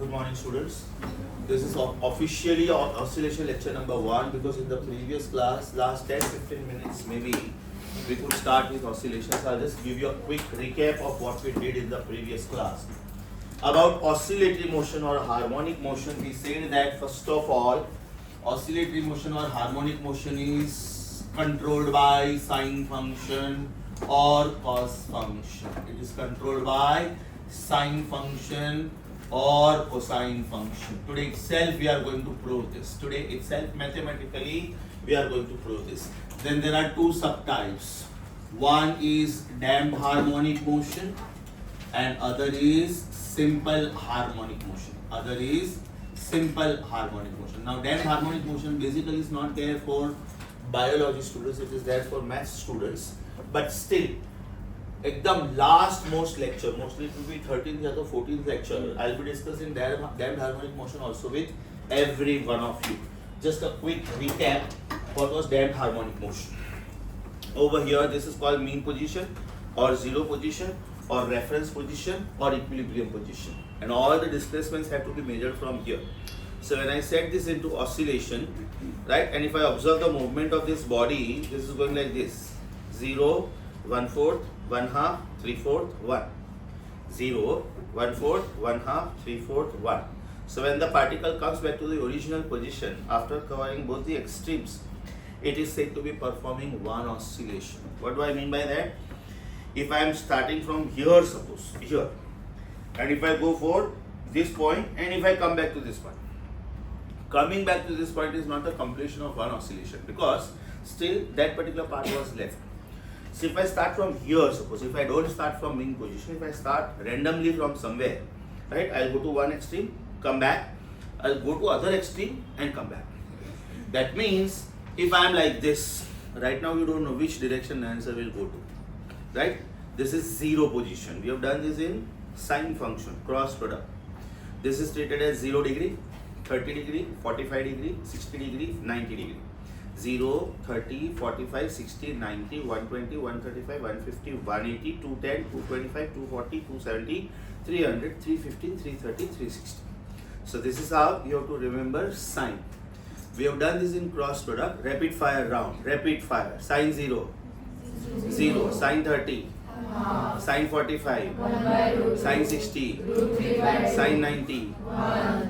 Good morning, students. This is officially oscillation lecture number 1 because in the previous class, last 10-15 minutes maybe, we could start with oscillations. I'll just give you a quick recap of what we did in the previous class. About oscillatory motion or harmonic motion, we said that first of all, oscillatory motion or harmonic motion is controlled by sine function or cos function. It is controlled by sine function or cosine function. Today itself we are going to prove this. Today itself mathematically we are going to prove this. Then there are two subtypes. One is damped harmonic motion and other is simple harmonic motion. Other is simple harmonic motion. Now damped harmonic motion basically is not there for biology students, it is there for math students. But still, एकदम last most lecture, mostly it will be 13th या तो 14th lecture, I will be discussing damped harmonic motion also with every one of you. Just a quick recap, what was damped harmonic motion? Over here, this is called mean position or zero position or reference position or equilibrium position, and all the displacements have to be measured from here. So when I set this into oscillation, right, and if I observe the movement of this body, this is going like this: 0, 1/4, 1/2, 3/4, 1. 0, 1/4, 1/2, 3/4, 1. So when the particle comes back to the original position after covering both the extremes, it is said to be performing one oscillation. What do I mean by that? If I am starting from here, suppose here, and if I go for this point and if I come back to this point, coming back to this point is not the completion of one oscillation because still that particular part was left. So if I start from here, suppose if I don't start from mean position, if I start randomly from somewhere, right, I'll go to one extreme, come back, I'll go to other extreme and come back. That means if I am like this, right now you don't know which direction the answer will go to, right? This is zero position. We have done this in sine function, cross product. This is treated as 0 degree, 30 degree, 45 degree, 60 degree, 90 degree. 0, 30, 45, 60, 90, 120, 135, 150, 180, 210, 225, 240, 270, 300, 315, 330, 360. So this is how you have to remember sine. We have done this in cross product, rapid fire round, rapid fire, sine 0, 0, sine 30, sine 45, sine 60, sine 90,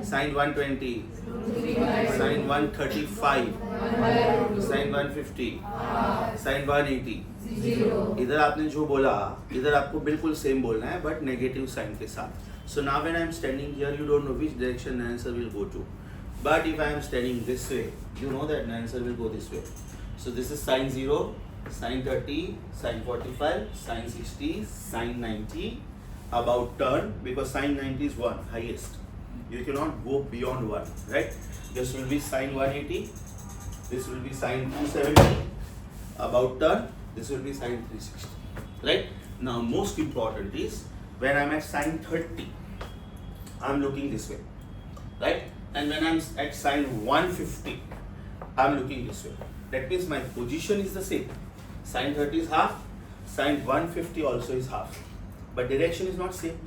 sine 120, sine 135, sine 150, sine 180. इधर आपने जो बोला इधर आपको बिल्कुल same बोलना है but negative sign के साथ. So now when I am standing here you don't know which direction the answer will go to, but if I am standing this way you know that the answer will go this way. So this is sine 0, sine 30, sine 45, sine 60, sine 90 about turn because sine 90 is 1 highest. You cannot go beyond 1, right? This will be sine 180. This will be sine 270 about turn. This will be sine 360. Right? Now, most important is when I'm at sine 30, I'm looking this way. Right? And when I'm at sine 150, I'm looking this way. That means my position is the same. Sine 30 is half. Sine 150 also is half. But direction is not same.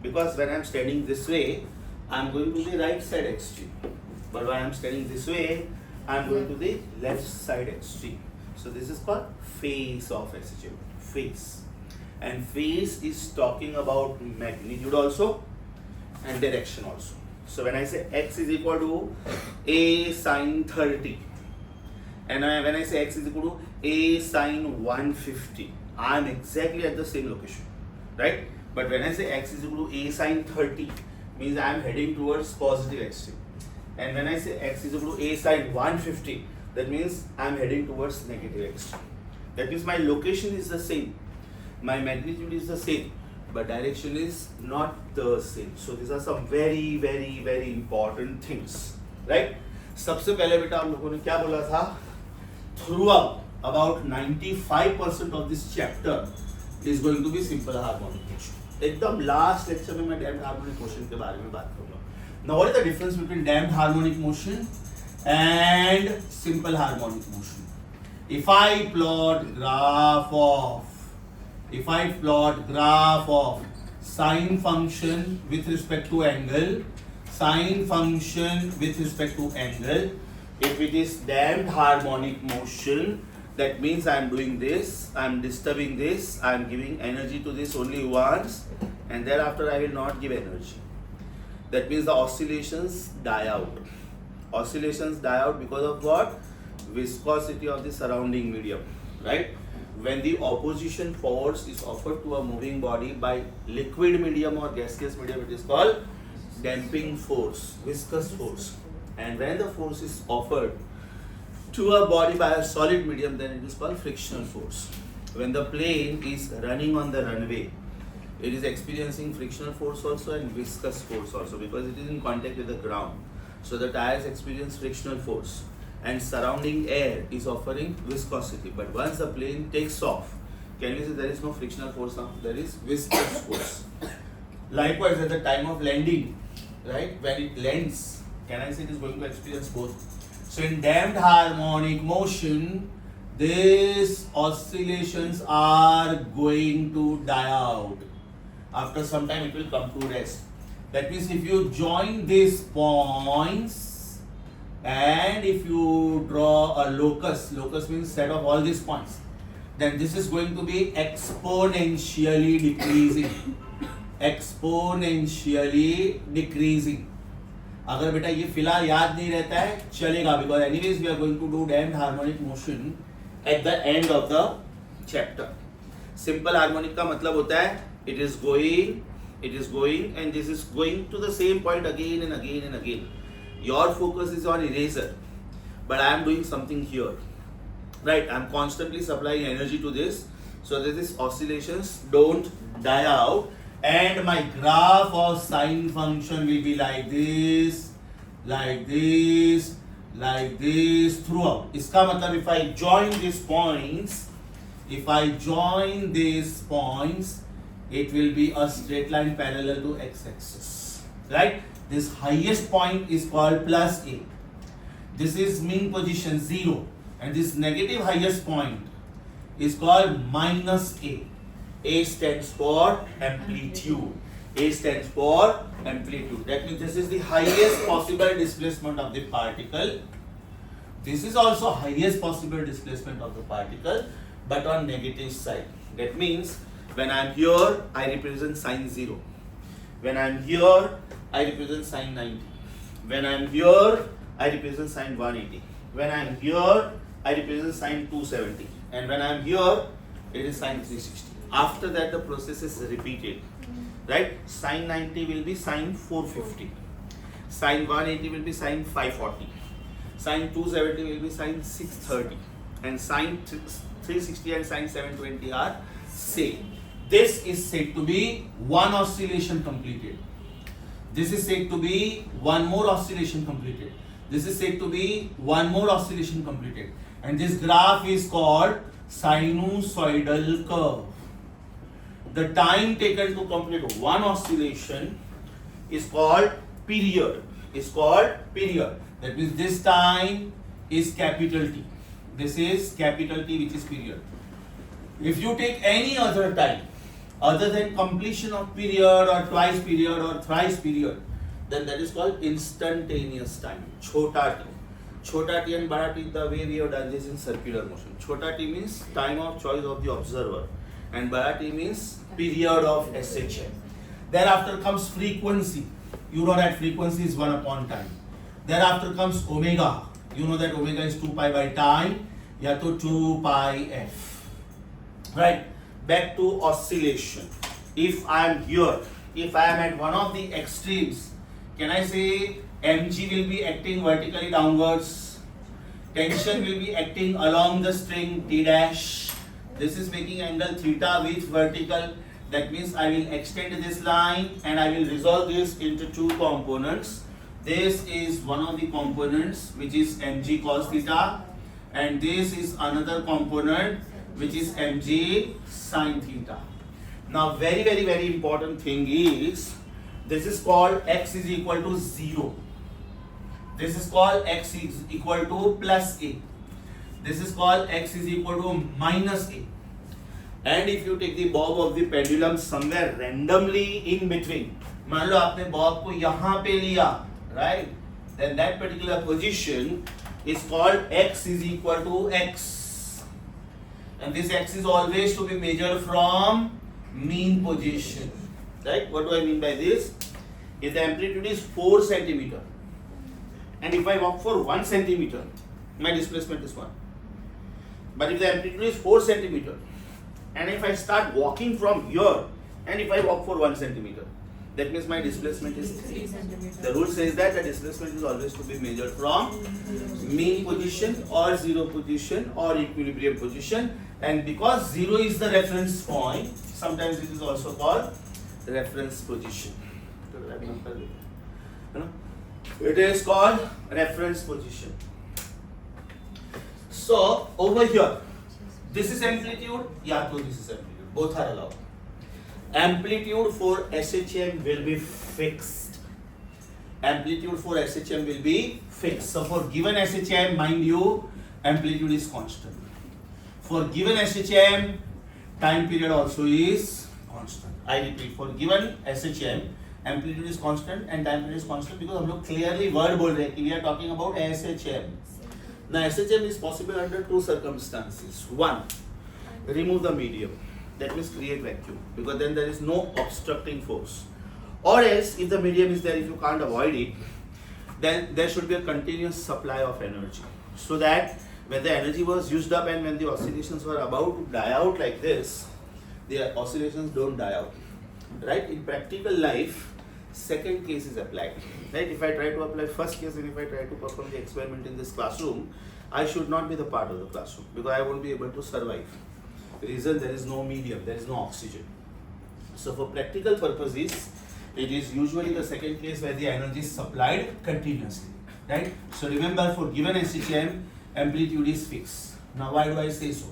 Because when I'm standing this way, I'm going to the right side extreme. But when I'm standing this way, I'm going to the left side extreme. So this is called phase of SHM. Phase. And phase is talking about magnitude also and direction also. So when I say x is equal to a sine 30 and when I say x is equal to a sine 150, I am exactly at the same location. Right? But when I say x is equal to a sine 30 means I am heading towards positive extreme. And when I say x is equal to a sine 150, that means I am heading towards negative extreme. That means my location is the same, my magnitude is the same, but direction is not the same. So these are some very very very important things, right? सबसे पहले बेटा आप लोगों ने क्या बोला था? Throughout about 95% of this chapter is going to be simple harmonic motion. एकदम लास्ट लेक्चर में मैं damped harmonic motion के बारे में बात करूँगा. Now what is the difference between damped harmonic motion and simple harmonic motion? If I plot graph of sine function with respect to angle, sine function with respect to angle. If it is damped harmonic motion, that means I am doing this, I am disturbing this, I am giving energy to this only once, and thereafter I will not give energy. That means the oscillations die out. Oscillations die out because of what? Viscosity of the surrounding medium, right? When the opposition force is offered to a moving body by liquid medium or gaseous medium, it is called damping force, viscous force. And when the force is offered to a body by a solid medium, then it is called frictional force. When the plane is running on the runway, it is experiencing frictional force also and viscous force also, because it is in contact with the ground. So the tires experience frictional force, and surrounding air is offering viscosity. But once the plane takes off, can we say there is no frictional force now? There is viscous force. Likewise, at the time of landing, right, when it lands, can I say it is going to experience both? So in damped harmonic motion, these oscillations are going to die out. After some time it will come to rest. That means if you join these points and if you draw a locus means set of all these points, then this is going to be exponentially decreasing. Exponentially decreasing. अगर बेटा ये फिलहाल याद नहीं रहता है चलेगा, because anyways we are going to do damped harmonic motion at the end of the chapter. Simple harmonic का मतलब होता है it is going and this is going to the same point again and again and again. Your focus is on eraser, but I am doing something here, right? I am constantly supplying energy to this so that these oscillations don't die out. And my graph of sine function will be like this, like this, like this throughout. इसका मतलब if I join these points, it will be a straight line parallel to x-axis, right? This highest point is called plus A. This is mean position 0, and this negative highest point is called minus A. A stands for amplitude. A stands for amplitude. That means this is the highest possible displacement of the particle. This is also highest possible displacement of the particle, but on negative side. That means when I am here, I represent sine 0. When I am here, I represent sine 90. When I am here, I represent sine 180. When I am here, I represent sine 270. And when I am here, it is sine 360. After that, the process is repeated, right? Sine 90 will be sine 450. Sine 180 will be sine 540. Sine 270 will be sine 630. And sine 360 and sine 720 are same. This is said to be one oscillation completed. This is said to be one more oscillation completed. This is said to be one more oscillation completed. And this graph is called sinusoidal curve. The time taken to complete one oscillation is called period. That means this time is capital T. This is capital T, which is period. If you take any other time other than completion of period or twice period or thrice period, then that is called instantaneous time. Chota T. Chota T and Bada T, the way we have done this in circular motion. Chota T means time of choice of the observer, and Bada T means period of SHM. Thereafter comes frequency. You know that frequency is 1 upon time. Thereafter comes omega. You know that omega is 2 pi by time, ya to 2 pi f. Right? Back to oscillation. If I am here, if I am at one of the extremes, can I say mg will be acting vertically downwards? Tension will be acting along the string T dash. This is making angle theta with vertical. That means I will extend this line and I will resolve this into two components. This is one of the components, which is mg cos theta, and this is another component, which is mg sin theta. Now very important thing is, this is called x is equal to 0. This is called x is equal to plus a. This is called x is equal to minus a. And if you take the bob of the pendulum somewhere randomly in between, मान लो आपने Bob को यहाँ पे लिया, right? Then that particular position is called x is equal to x, and this x is always to be measured from mean position, right? What do I mean by this? If the amplitude is 4 centimeter, and if I walk for 1 centimeter, my displacement is 1. But if the amplitude is 4 centimeter, and if I start walking from here, and if I walk for 1 centimeter, that means my displacement is 3 centimeters. The rule says that the displacement is always to be measured from mean position or zero position or equilibrium position, and because 0 is the reference point, sometimes it is also called reference position. It is called reference position. So over here, this is amplitude, yeah, so this is amplitude. Both are allowed. Amplitude for SHM will be fixed. Amplitude for SHM will be fixed. So for given SHM, mind you, amplitude is constant. For given SHM, time period also is constant. I repeat, for given SHM, amplitude is constant and time period is constant because हम लोग clearly word बोल रहे हैं कि we are talking about SHM. Now SHM is possible under two circumstances. One, remove the medium. That means create vacuum, because then there is no obstructing force. Or else, if the medium is there, if you can't avoid it, then there should be a continuous supply of energy. So that when the energy was used up and when the oscillations were about to die out like this, the oscillations don't die out. Right? In practical life, second case is applied. Right? If I try to apply first case and if I try to perform the experiment in this classroom, I should not be the part of the classroom because I won't be able to survive. Reason, there is no medium, there is no oxygen. So for practical purposes, it is usually the second case where the energy is supplied continuously, right? So remember, for given SHM, amplitude is fixed. Now why do I say so?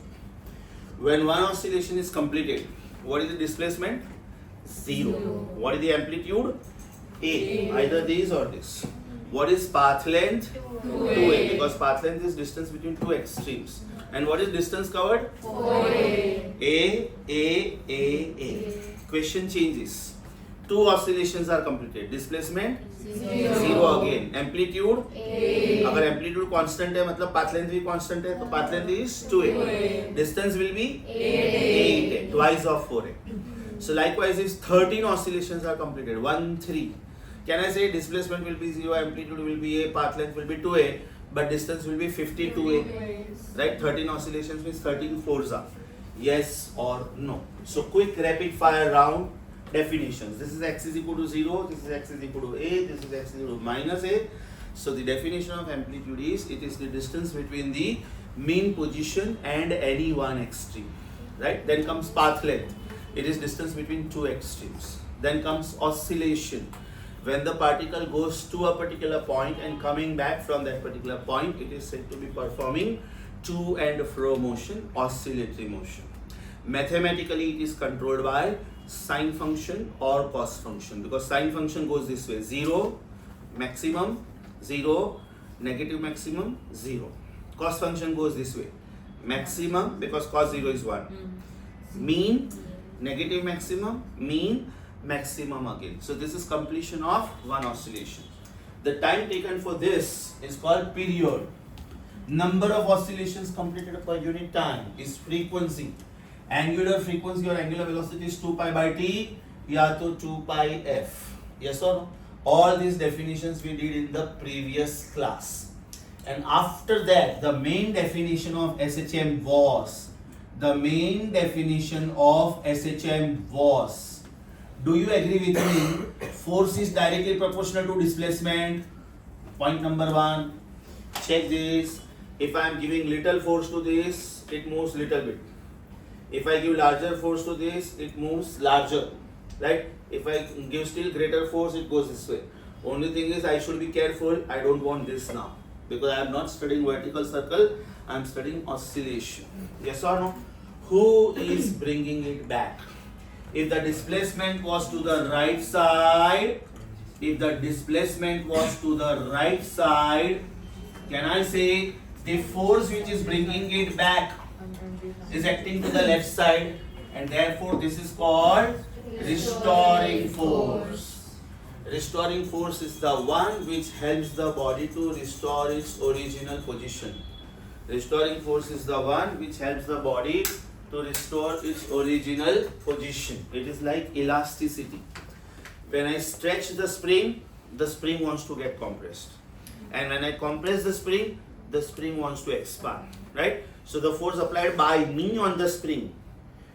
When one oscillation is completed, what is the displacement? 0. What is the amplitude? A. Either this or this. What is path length? 2a, because path length is distance between two extremes. And what is distance covered? 4a. A. Question changes. Two oscillations are completed. Displacement? 0 again. Amplitude? A. अगर amplitude constant है मतलब path length भी constant है तो path length is 2a. Distance will be 8a. Twice of 4a. So likewise, if 13 oscillations are completed, 1, 3, can I say displacement will be 0, amplitude will be a, path length will be 2a, but distance will be 52a, right? 13 oscillations means 13 fours are. Yes or no? So quick rapid fire round definitions. This is x is equal to 0, this is x is equal to a, this is x is equal to minus a. So the definition of amplitude is, it is the distance between the mean position and any one extreme, right? Then comes path length. It is distance between two extremes. Then comes oscillation. When the particle goes to a particular point and coming back from that particular point, it is said to be performing to and fro motion, oscillatory motion. Mathematically, it is controlled by sine function or cos function, because sine function goes this way: 0, maximum, 0, negative maximum, 0. Cos function goes this way: maximum, because cos 0 is 1. Mean, negative maximum, mean, maximum again. So this is completion of one oscillation. The time taken for this is called period. Number of oscillations completed per unit time is frequency. Angular frequency or angular velocity is 2 pi by t, ya to 2 pi f. Yes or no? All these definitions we did in the previous class. And after that, the main definition of SHM was, do you agree with me? Force is directly proportional to displacement. Point number 1. Check this. If I am giving little force to this, it moves little bit. If I give larger force to this, it moves larger. Right? If I give still greater force, it goes this way. Only thing is I should be careful. I don't want this now, because I am not studying vertical circle. I am studying oscillation. Yes or no? Who is bringing it back? If the displacement was to the right side, can I say the force which is bringing it back is acting to the left side, and therefore this is called restoring force. Restoring force is the one which helps the body to restore its original position. Restoring force is the one which helps the body to restore its original position. It is like elasticity. When I stretch the spring wants to get compressed. And when I compress the spring wants to expand. Right? So the force applied by me on the spring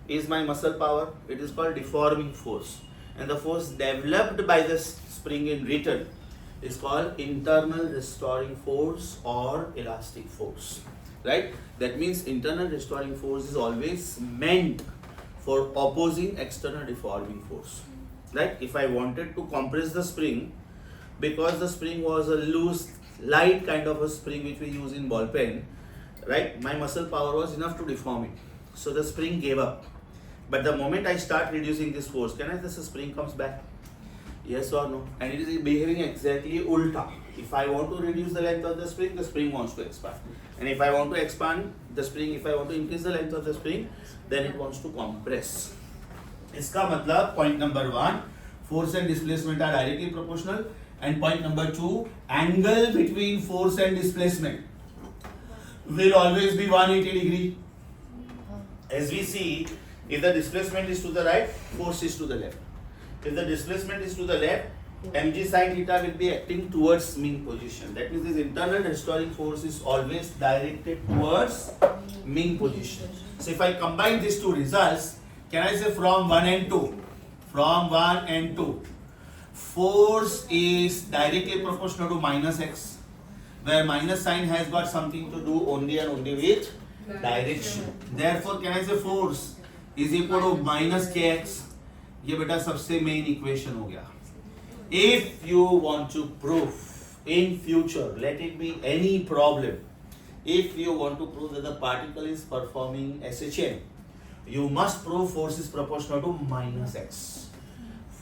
is my muscle power. It is called deforming force. And the force developed by the spring in return is called internal restoring force or elastic force. Right? That means internal restoring force is always meant for opposing external deforming force. Right? If I wanted to compress the spring, because the spring was a loose, light kind of a spring which we use in ball pen, right? My muscle power was enough to deform it. So the spring gave up. But the moment I start reducing this force, the spring comes back? Yes or no? And it is behaving exactly ulta. If I want to reduce the length of the spring wants to expand. And if I want to expand the spring, if I want to increase the length of the spring, then it wants to compress. इसका मतलब point number 1, force and displacement are directly proportional. And point number 2, angle between force and displacement will always be 180 degree. As we see, if the displacement is to the right, force is to the left. If the displacement is to the left, mg sin theta will be acting towards mean position. That means this internal restoring force is always directed towards mean position. So if I combine these two results, can I say from 1 and 2? From 1 and 2. Force is directly proportional to minus x, where minus sign has got something to do only and only with direction. Therefore, can I say force is equal to minus kx? ये बेटा सबसे main equation हो गया. If you want to prove in future, let it be any problem, if you want to prove that the particle is performing SHM, you must prove force is proportional to minus x.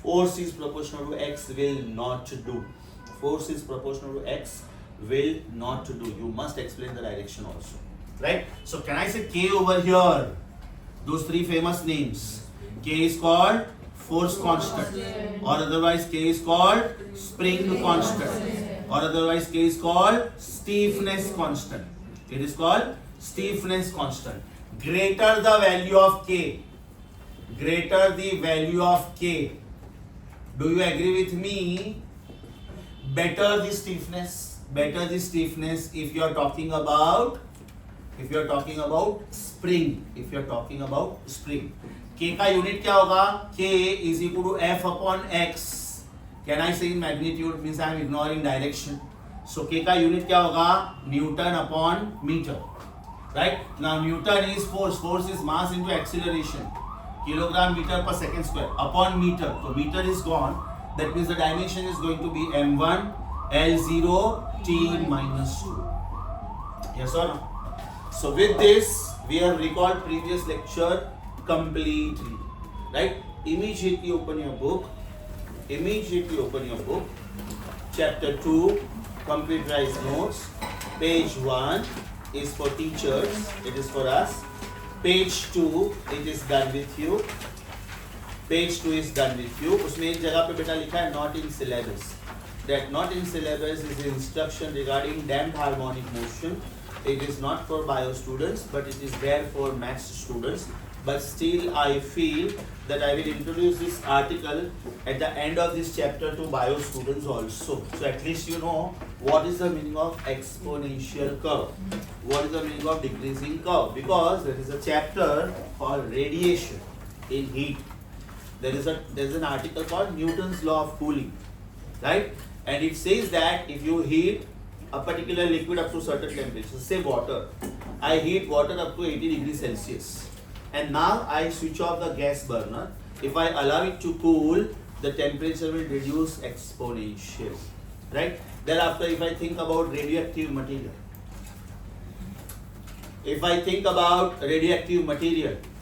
Force is proportional to x will not do. Force is proportional to x will not do. You must explain the direction also. Right? So can I say K over here? Those three famous names. K is called force constant, or otherwise K is called spring constant, or otherwise K is called stiffness constant. It is called stiffness constant. Greater the value of K, greater the value of K, do you agree with me? Better the stiffness if you are talking about spring. If you are talking about spring, K का unit क्या होगा? K is equal to F upon X. Can I say in magnitude? Means I am ignoring direction. So K का unit क्या होगा? Newton upon meter. Right? Now Newton is force. Force is mass into acceleration. Kilogram meter per second square upon meter. So meter is gone. That means the dimension is going to be m1 L0 T minus 2. Yes or no? So with this, we have recalled previous lecture completely. Right? Immediately open your book. Chapter 2, computerized notes. Page 1 is for teachers. It is for us. Page 2, it is done with you. Page 2 is done with you. उसमें एक जगह पे बेटा लिखा है not in syllabus. That not in syllabus is instruction regarding damped harmonic motion. It is not for bio students, but it is there for maths students. But still, I feel that I will introduce this article at the end of this chapter to bio students also. So at least you know what is the meaning of exponential curve. What is the meaning of decreasing curve? Because there is a chapter called radiation in heat. There is an article called Newton's law of cooling, right? And it says that if you heat a particular liquid up to certain temperature, say water, I heat water up to 80 degrees Celsius, and now I switch off the gas burner. If I allow it to cool, the temperature will reduce exponentially, right? Thereafter, if I think about radioactive material,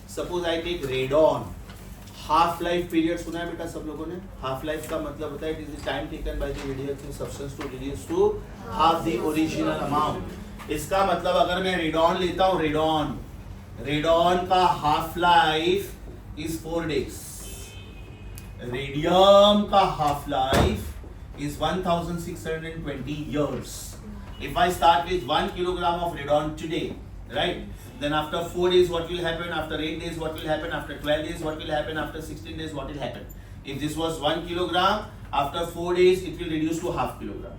suppose I take radon. Half life period सुना है बेटा सब लोगों ने? Half life का मतलब होता है it is the time taken by the radioactive substance to reduce to half the original amount. इसका मतलब अगर मैं रेडॉन लेता हूँ, रेडॉन का half life is 4 days. Radium का half life is 1620 years. If I start with 1 kilogram of radon today, right, then after 4 days what will happen, after 8 days what will happen, after 12 days what will happen, after 16 days what will happen. If this was 1 kilogram, after 4 days it will reduce to half kilogram.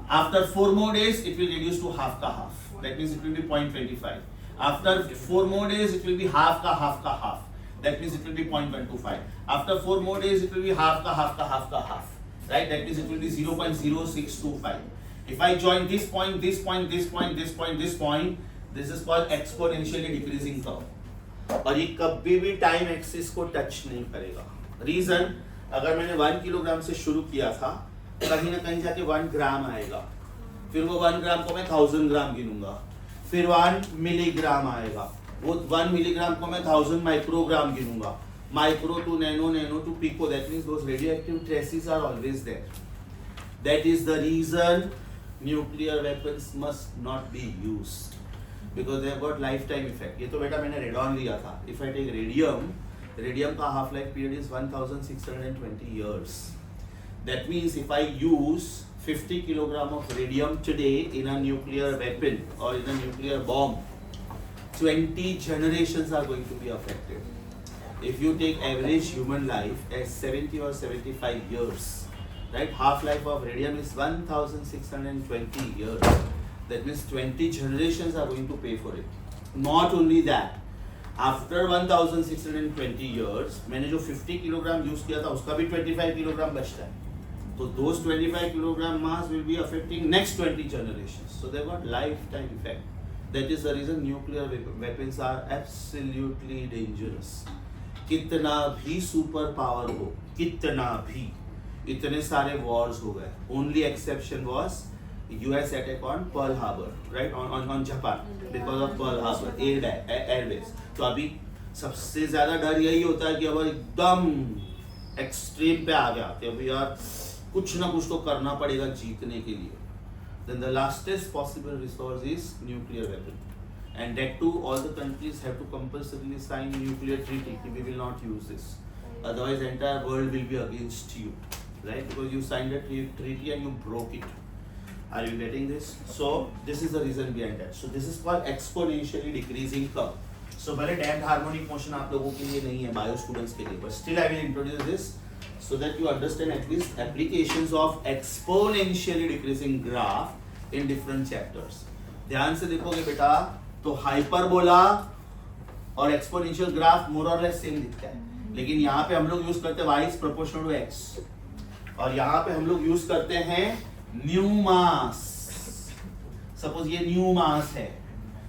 After 4 more days it will reduce to half ka half, that means it will be 0.25. After 4 more days it will be half ka half, that means it will be 0.125. After 4 more days it will be half ka half, right, that means it will be 0.0625. If I join this point, this point, this point, this point, this point, this is called exponentially decreasing curve. और ये कभी भी time axis को touch नहीं करेगा. Reason, अगर मैंने 1 kilogram से शुरू किया था, कहीं ना कहीं जाके 1 ग्राम आएगा, फिर वो 1 ग्राम को मैं 1000 ग्राम गिनूंगा, फिर 1 मिलीग्राम आएगा, वो 1 मिलीग्राम को मैं 1000 माइक्रोग्राम गिनूंगा, micro to nano, nano to pico, that means those radioactive traces are always there. That is the reason nuclear weapons must not be used, because they have got lifetime effect. ये तो बेटा मैंने radon लिया था. If I take radium का half life period is 1620 years. That means if I use 50 kilogram of radium today in a nuclear weapon or in a nuclear bomb, 20 generations are going to be affected. If you take average human life as 70 or 75 years, right, half life of radium is 1620 years. That means 20 generations are going to pay for it. Not only that, after 1620 years, मैंने जो 50 kilogram use किया था उसका भी 25 kilogram बचता है. So those 25 kilogram mass will be affecting next 20 generations. So they've got lifetime effect. That is the reason nuclear weapons are absolutely dangerous. कितना भी सुपर पावर हो, कितना भी, इतने सारे wars हो गए. Only exception was US attack on Pearl Harbor, right, on Japan because of Pearl Harbor airbase. तो अभी सबसे ज्यादा डर यही होता है कि अब एकदम एक्सट्रीम पे आ गया कि अभी यार कुछ ना कुछ तो करना पड़ेगा जीतने के लिए. Then the lastest possible resource is nuclear weapon, and that too all the countries have to compulsorily sign nuclear treaty. We will not use this, otherwise the entire world will be against you, right? Because you signed a treaty and you broke it. Are you getting this? So this is the reason behind that. So this is called exponentially decreasing curve. So भले damped harmonic motion आप लोगों के लिए नहीं है, bio students के लिए, but still I will introduce this so that you understand at least applications of exponentially decreasing graph in different chapters. ध्यान से देखोगे बेटा तो हाइपरबोला और एक्सपोनेंशियल ग्राफ मोर और लेस सेम दिखता है, लेकिन यहाँ पे हम लोग यूज करते हैं y is proportional to x, और यहाँ पे हम लोग यूज करते हैं न्यू मास. सपोज ये न्यू मास है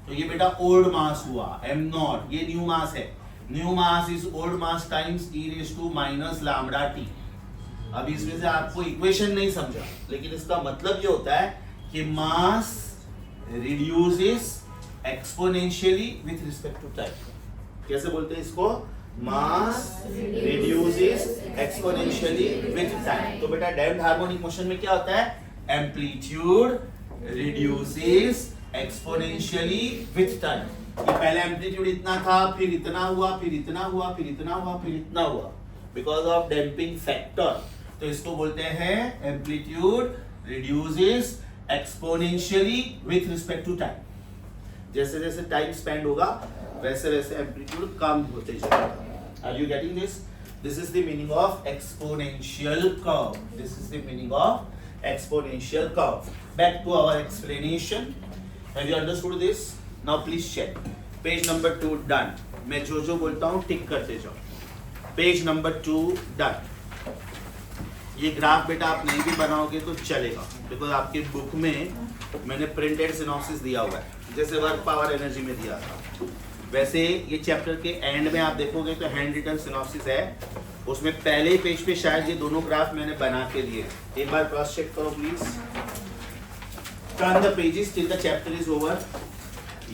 तो ये बेटा ओल्ड मास हुआ m0, ये न्यू मास है. New mass is old mass times e raised to minus lambda t. अब इसमें से आपको इक्वेशन नहीं समझा, लेकिन इसका मतलब ये होता है कि mass reduces exponentially with respect to time. कैसे बोलते हैं इसको? Mass reduces exponentially with time. तो बेटा डैम्प्ड हार्मोनिक मोशन में क्या होता है? Amplitude reduces exponentially with time. ये पहले एम्पलीट्यूड इतना था, फिर इतना हुआ, फिर इतना हुआ, फिर इतना हुआ, फिर इतना हुआ, बिकॉज ऑफ डैम्पिंग फैक्टर. तो इसको बोलते हैं amplitude reduces exponentially with respect to time. जैसे जैसे टाइम स्पेंड होगा वैसे वैसे एम्पलीट्यूड कम होते जाएगा. Are you getting this? This is the meaning of exponential curve. This is the meaning of exponential curve. Back to our explanation. Have you understood this? Now please check. Page number 2 done. मैं जो जो बोलता हूँ टिक करते जाओ. Page number 2 done. ये graph बेटा आप नहीं भी बनाओगे तो चलेगा, बिकॉज आपके बुक में मैंने प्रिंटेड सिनॉप्सिस दिया हुआ है, जैसे वर्क पावर एनर्जी में दिया था वैसे ये चैप्टर के एंड में आप देखोगे तो हैंड रिटन सिनॉप्सिस है. उसमें पहले ही पेज पे शायद ये दोनों ग्राफ मैंने बना के दिए. एक बार क्रॉस चेक करो please. Turn the pages till the chapter is over.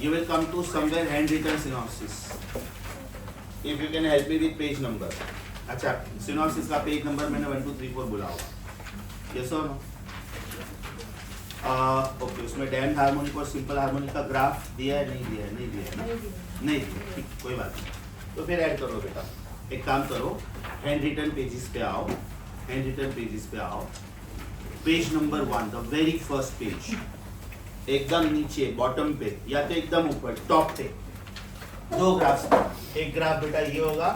You will come to somewhere handwritten synopsis. If you can help me with page number. अच्छा, synopsis का पेज नंबर मैंने 1 2 3 4 बोला होगा. Yes or no? ओके, उसमें damped harmonic और simple harmonic का graph दिया है? नहीं दिया है? नहीं दिया है ना? नहीं दिया. ठीक, कोई बात नहीं. तो फिर ऐड करो बेटा. एक काम करो, हैंड रिटन पेजेस पे आओ. हैंड रिटन पेजेस पे आओ. Page number 1, the very first page, एकदम नीचे बॉटम पे या तो एकदम ऊपर टॉप पे दो ग्राफ्स, एक ग्राफ बेटा ये होगा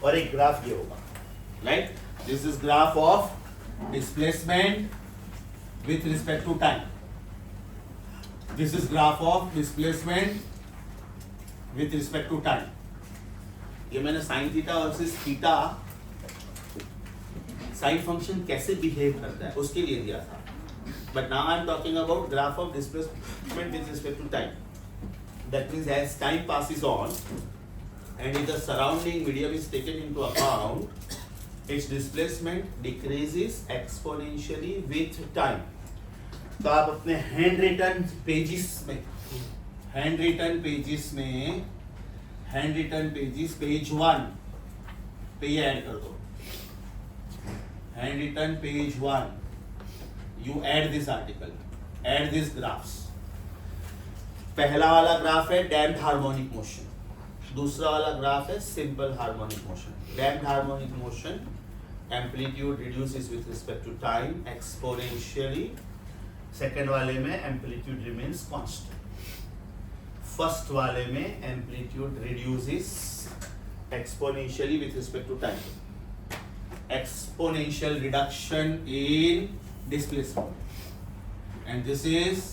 और एक ग्राफ ये होगा, right? This is graph of displacement with respect to time. This is graph of displacement with respect to time. ये मैंने sine theta versus theta sine function कैसे बिहेव करता है उसके लिए दिया था. But now I am talking about graph of displacement with respect to time. That means as time passes on and if the surrounding medium is taken into account, its displacement decreases exponentially with time. तो आप अपने hand written pages page 1 पे ये add कर दो. Hand written page 1, you add this article, add these graphs. पहला वाला graph है डैम्प्ड हार्मोनिक मोशन, दूसरा वाला ग्राफ है simple harmonic motion. Damped harmonic motion amplitude reduces with respect to time exponentially. Second वाले में एम्पलीट्यूड रिमेन्स कांस्टेंट. फर्स्ट वाले में amplitude reduces exponentially with respect to time. Exponential reduction in displacement and this is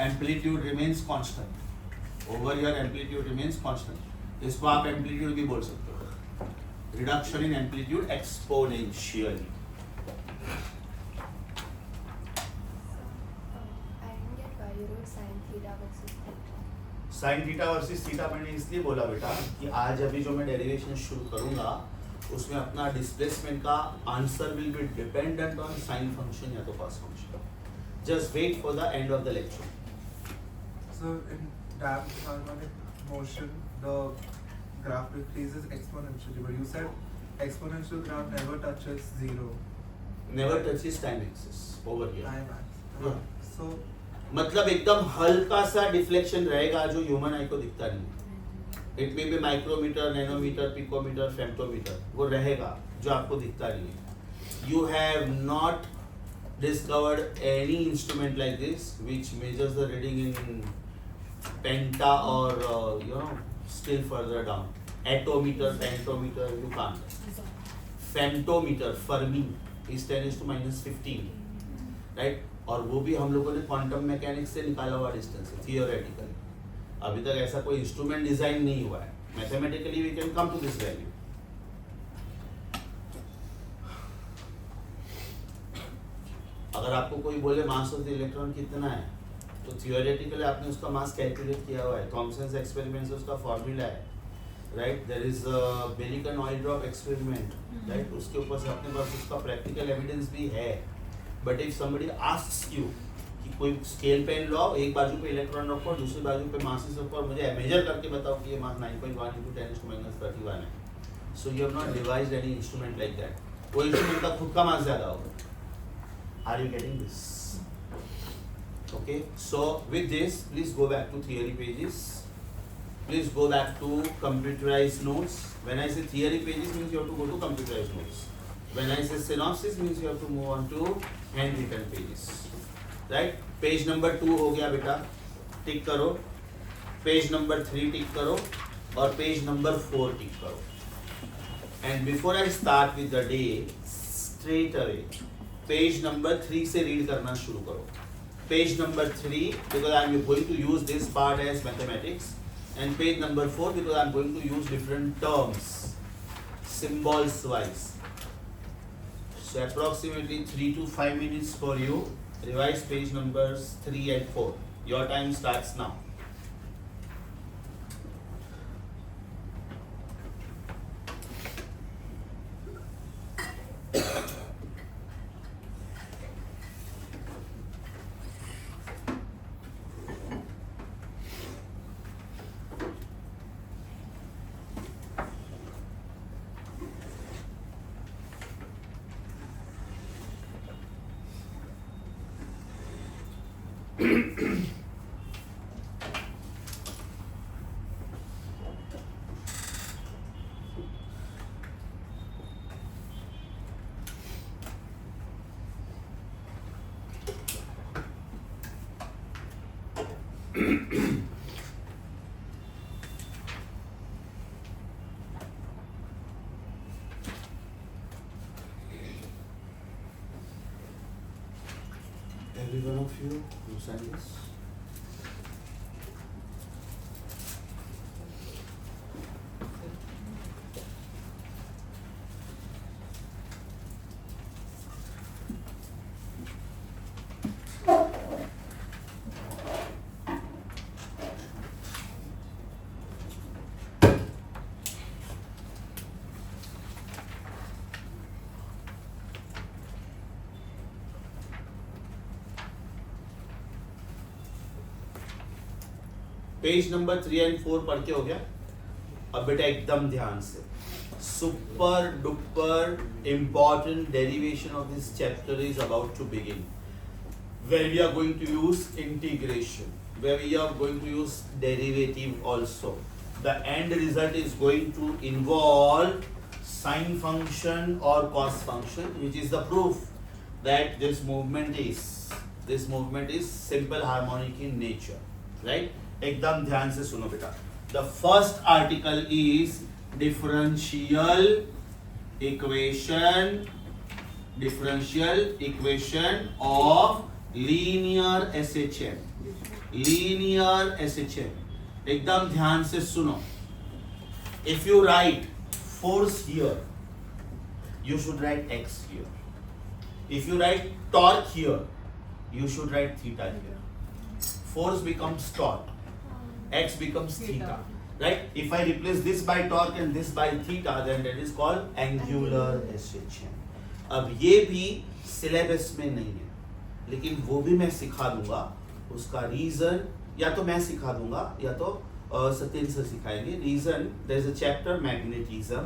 amplitude remains constant. Over here amplitude remains constant. इसको आप amplitude भी बोल सकते हो. Reduction in amplitude exponentially. I didn't get why you wrote sin theta versus theta. Sin theta versus theta मैंने इसलिए बोला बेटा कि आज अभी जो मैं डेरिवेशन शुरू करूंगा उसमें अपना डिस्प्लेसमेंट का answer will be dependent on sine function या तो cos function. Just wait for the end of the lecture. So in damped harmonic motion, the graph decreases exponentially, but you said exponential graph never touches zero. Never touches time axis over here. Time axis. Yeah. So मतलब एकदम हल्का सा deflection रहेगा जो human आई को दिखता नहीं. It may be micrometre, nanometre, picometre, femtometre, वो रहेगा जो आपको दिखता नहीं है. You have not discovered any instrument like this which measures the reading in penta और you know still further down. Attometre, pentometre you can't. Femtometre fermi is 10⁻⁻15, right? और वो भी हम लोगों ने क्वांटम मैकेनिक्स से निकाला हुआ डिस्टेंस है थियोरेटिकली. अभी तक ऐसा कोई इंस्ट्रूमेंट डिजाइन नहीं हुआ है. Mathematically we can come to this value. अगर आपको कोई बोले मास ऑफ द इलेक्ट्रॉन कितना है तो थियोरेटिकली आपने उसका मास कैलकुलेट किया हुआ है. थॉमसन्स एक्सपेरिमेंट से उसका फॉर्मूला है, right? There is Millikan oil drop experiment, right? उसके ऊपर से अपने पास उसका प्रैक्टिकल एविडेंस भी है. But if somebody asks you कि कोई स्केल पेन लो, एक बाजू पे इलेक्ट्रॉन रखो और दूसरी बाजू पे मासेस रखो और मुझे मेजर करके बताओ कि ये मास 9.1 × 10⁻31 है. So you have not devised any instrument like that. वो इंस्ट्रूमेंट का खुद का मास ज्यादा होगा. Are you getting this? Okay, so with this please go back to theory pages. Please go back to computerized notes. When I say theory pages means you have to go to computerized notes. When I say synopsis means you have to move on to handwritten pages. Right? Page number 2 हो गया बेटा, टिक करो. Page number 3 टिक करो और page number 4 टिक करो. And before I start with the day, straight away page number 3 से read करना शुरू करो. Page number 3 because I am going to use this part as mathematics. And page number 4 because I am going to use different terms, symbols wise. So approximately 3 to 5 minutes for you. Revise page numbers 3 and 4. Your time starts now. Every one of you who sign this. Page number 3 and 4 पढ़ के हो गया. अब बेटा एकदम ध्यान से, super duper important derivation of this chapter is about to begin, where we are going to use integration, where we are going to use derivative also. The end result is going to involve sine function or cos function, which is the proof that this movement is simple harmonic in nature, right? एकदम ध्यान से सुनो बेटा. The first article is differential equation of linear SHM. एकदम ध्यान से सुनो. If you write force here, you should write x here. If you write torque here, you should write theta here. Force becomes torque, x becomes theta, right? If I replace this by torque and this by theta, then that is called angular SHM. अब ये भी syllabus में नहीं है, लेकिन वो भी मैं सिखा दूंगा. उसका रीजन या तो मैं सिखा दूंगा या तो सत्येंद्र सर सिखाएंगे. Reason, there is a chapter magnetism,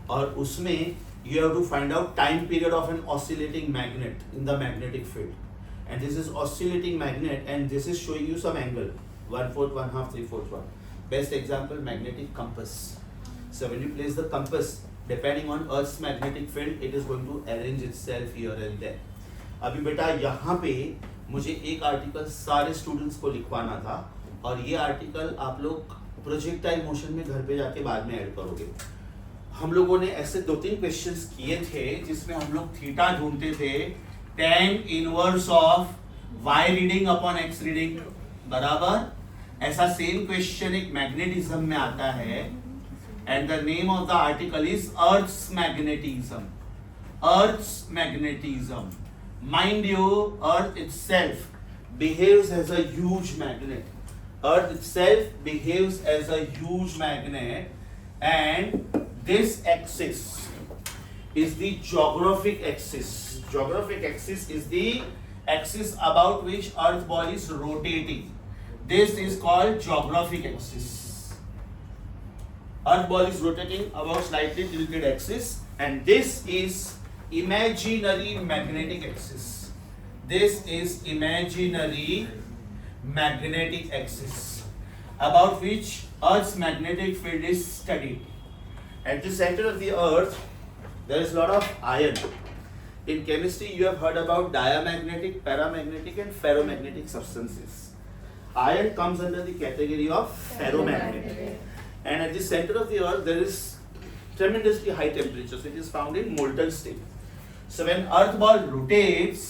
और उसमें you have to find out time period of an oscillating magnet in the magnetic field. And this is oscillating magnet, and this is showing you some angle, 1/4, 1/2, 3/4 1. Best example, magnetic compass. So when you place the compass, depending on Earth's magnetic field, it is going to arrange itself here and there. अभी बेटा यहाँ पे मुझे एक article सारे students को लिखवाना था, और ये आर्टिकल आप लोग प्रोजेक्टाइल मोशन में घर पे जाके बाद में ऐड करोगे. हम लोगों ने ऐसे 2-3 क्वेश्चंस किए थे जिसमें हम लोग थीटा ढूंढते थे, tan inverse of y reading upon x reading बराबर. ऐसा सेम क्वेश्चन एक मैग्नेटिज्म में आता है, and the name of the article is earth's magnetism. Mind you, earth itself behaves as a huge magnet. And this axis is the geographic axis. Geographic axis is the axis about which Earth ball is rotating. This is called geographic axis. Earth ball is rotating about slightly tilted axis, and this is imaginary magnetic axis. This is imaginary magnetic axis about which Earth's magnetic field is studied. At the center of the Earth, there is a lot of iron. In chemistry, you have heard about diamagnetic, paramagnetic, and ferromagnetic substances. Iron comes under the category of ferromagnetic. And at the center of the Earth, there is tremendously high temperatures. It is found in molten state. So when Earth ball rotates,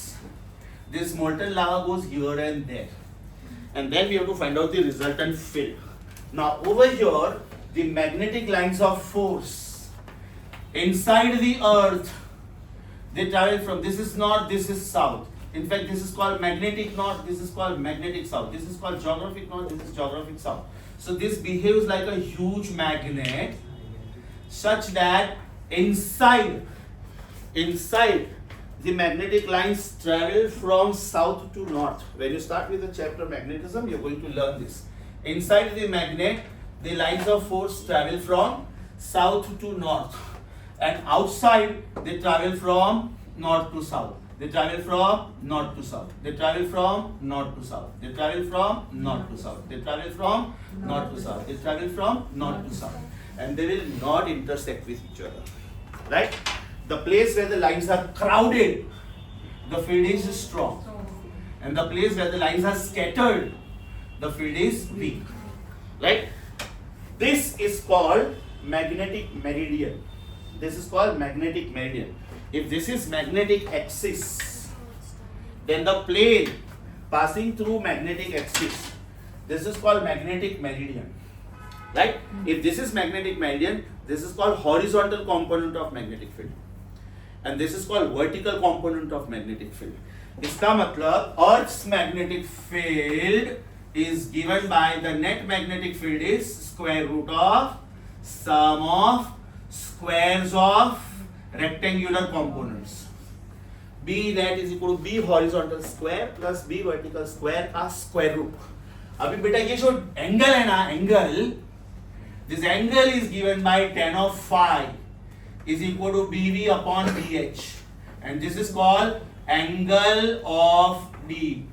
this molten lava goes here and there. And then we have to find out the resultant field. Now over here, the magnetic lines of force inside the Earth, they travel from, this is north, this is south. In fact, this is called magnetic north, this is called magnetic south. This is called geographic north, this is geographic south. So this behaves like a huge magnet, such that inside the magnetic lines travel from south to north. When you start with the chapter magnetism, you're going to learn this. Inside the magnet, the lines of force travel from south to north, and outside they travel from north to south. They travel from north to south. They travel from north to south. They travel from north to south. They travel from north to south. They travel from north to south. And they will not intersect with each other. Right? The place where the lines are crowded, the field is strong. And the place where the lines are scattered, the field is weak, right? This is called magnetic meridian. This is called magnetic meridian. If this is magnetic axis, then the plane passing through magnetic axis, this is called magnetic meridian, right? If this is magnetic meridian, this is called horizontal component of magnetic field, and this is called vertical component of magnetic field. इसका मतलब Earth's magnetic field is given by the net magnetic field is square root of sum of squares of rectangular components. B net is equal to B horizontal square plus B vertical square का square root. अभी बेटा ये जो angle है ना, angle, this angle is given by tan of phi is equal to BV upon BH, and this is called angle of D.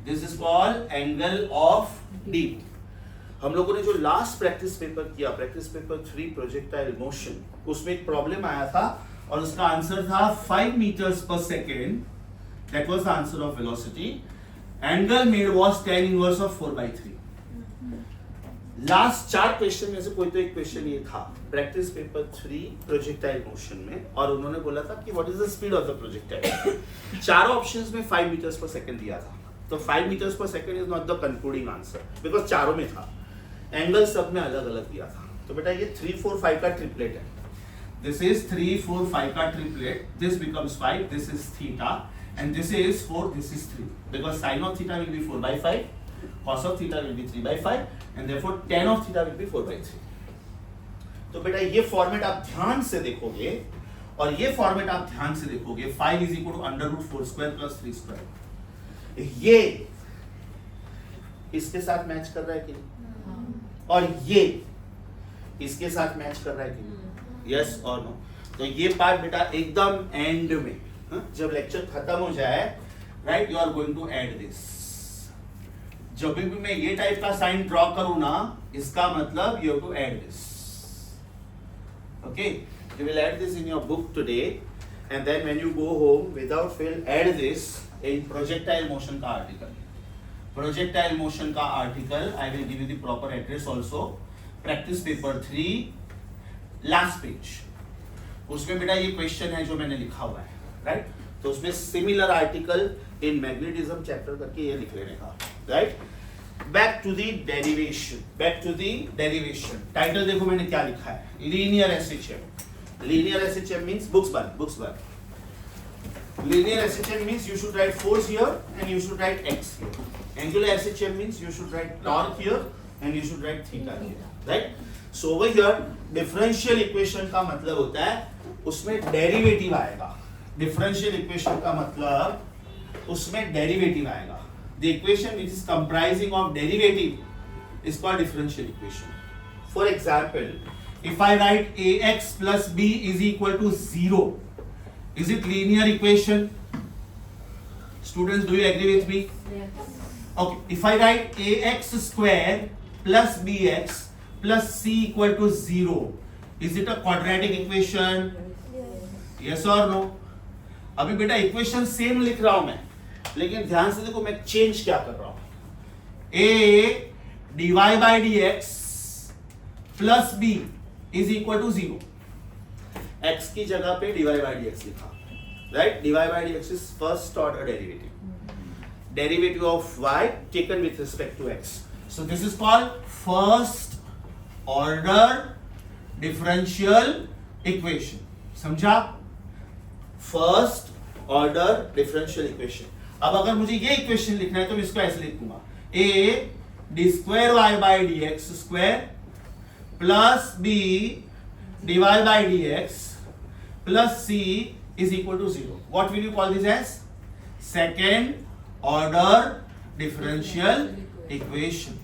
This is called angle of D. हम लोगों ने जो लास्ट प्रैक्टिस पेपर किया, practice paper 3 projectile motion, उसमें एक problem आया था और उसका आंसर था 5 meters per second. That was the answer of velocity. Angle made was tan inverse of 4/3. Last 4 question में से कोई तो एक क्वेश्चन ये था प्रैक्टिस पेपर 3 प्रोजेक्टाइल मोशन में, और उन्होंने बोला था कि what is the speed of the projectile. चारों ऑप्शंस में 5 meters per second दिया था, तो 5 meters per second is not the concluding answer because चारों में था, एंगल सब में अलग अलग दिया था. तो बेटा ये 3 4 5 का ट्रिपलेट है. दिस इज 3 4 5 का triplet. This becomes 5, this is theta, and this is 4, this is 3, because sin of theta will be 4/5, cos of theta will be 3/5, and therefore tan of theta will be 4/3. तो बेटा ये format आप ध्यान से देखोगे और ये फॉर्मेट आप ध्यान से देखोगे, 5 is equal to under root 4 square plus 3 square. ये इसके साथ मैच कर रहा है कि नहीं, और ये इसके साथ मैच कर रहा है कि नहीं, यस और नो. तो ये पार्ट बेटा एकदम एंड में, जब लेक्चर खत्म हो जाए, right, you are going to add this. जब भी मैं ये टाइप का साइन ड्रॉ करूं ना, इसका मतलब you have to add this. Okay, you will add this in your book today, and then when you go home without fail add this in projectile motion का आर्टिकल. प्रोजेक्टाइल मोशन का article I will give you the proper address also. Practice paper 3 last page, उसमें बेटा ये question है जो मैंने लिखा हुआ है, राइट. तो उसमें similar article in magnetism chapter करके ये लिख लेने का, right. Back to the derivation, back to the derivation. Title देखो मैंने क्या लिखा है, linear SHM. Linear SHM means books बंद. Linear SHM means you should write force here and you should write x here. Angular SHM means you should write torque here and you should write theta here, right? So over here differential equation का मतलब होता है उसमें derivative आएगा. Differential equation का मतलब उसमें derivative आएगा. The equation which is comprising of derivative is called differential equation. For example, if I right ax plus b is equal to 0, is it linear equation? Students, do you agree with me? Yes. Okay, if I write ax square plus bx plus c equal to 0, is it a quadratic equation? Yes or no? अभी बेटा equation same लिख रहा हूं मैं, लेकिन ध्यान से देखो मैं चेंज क्या कर रहा हूं. a dy by dx plus b is equal to 0. x की जगह पे dy by dx लिखा, right? dy by dx is first order derivative. Derivative of y taken with respect to x. So this is called first order differential equation. समझा? First order differential equation. अब अगर मुझे ये equation लिखना है तो मैं इसको ऐसे लिखूंगा, a d square y by dx square plus b dy by dx plus c is equal to 0. What will you call this as? Second order differential equation.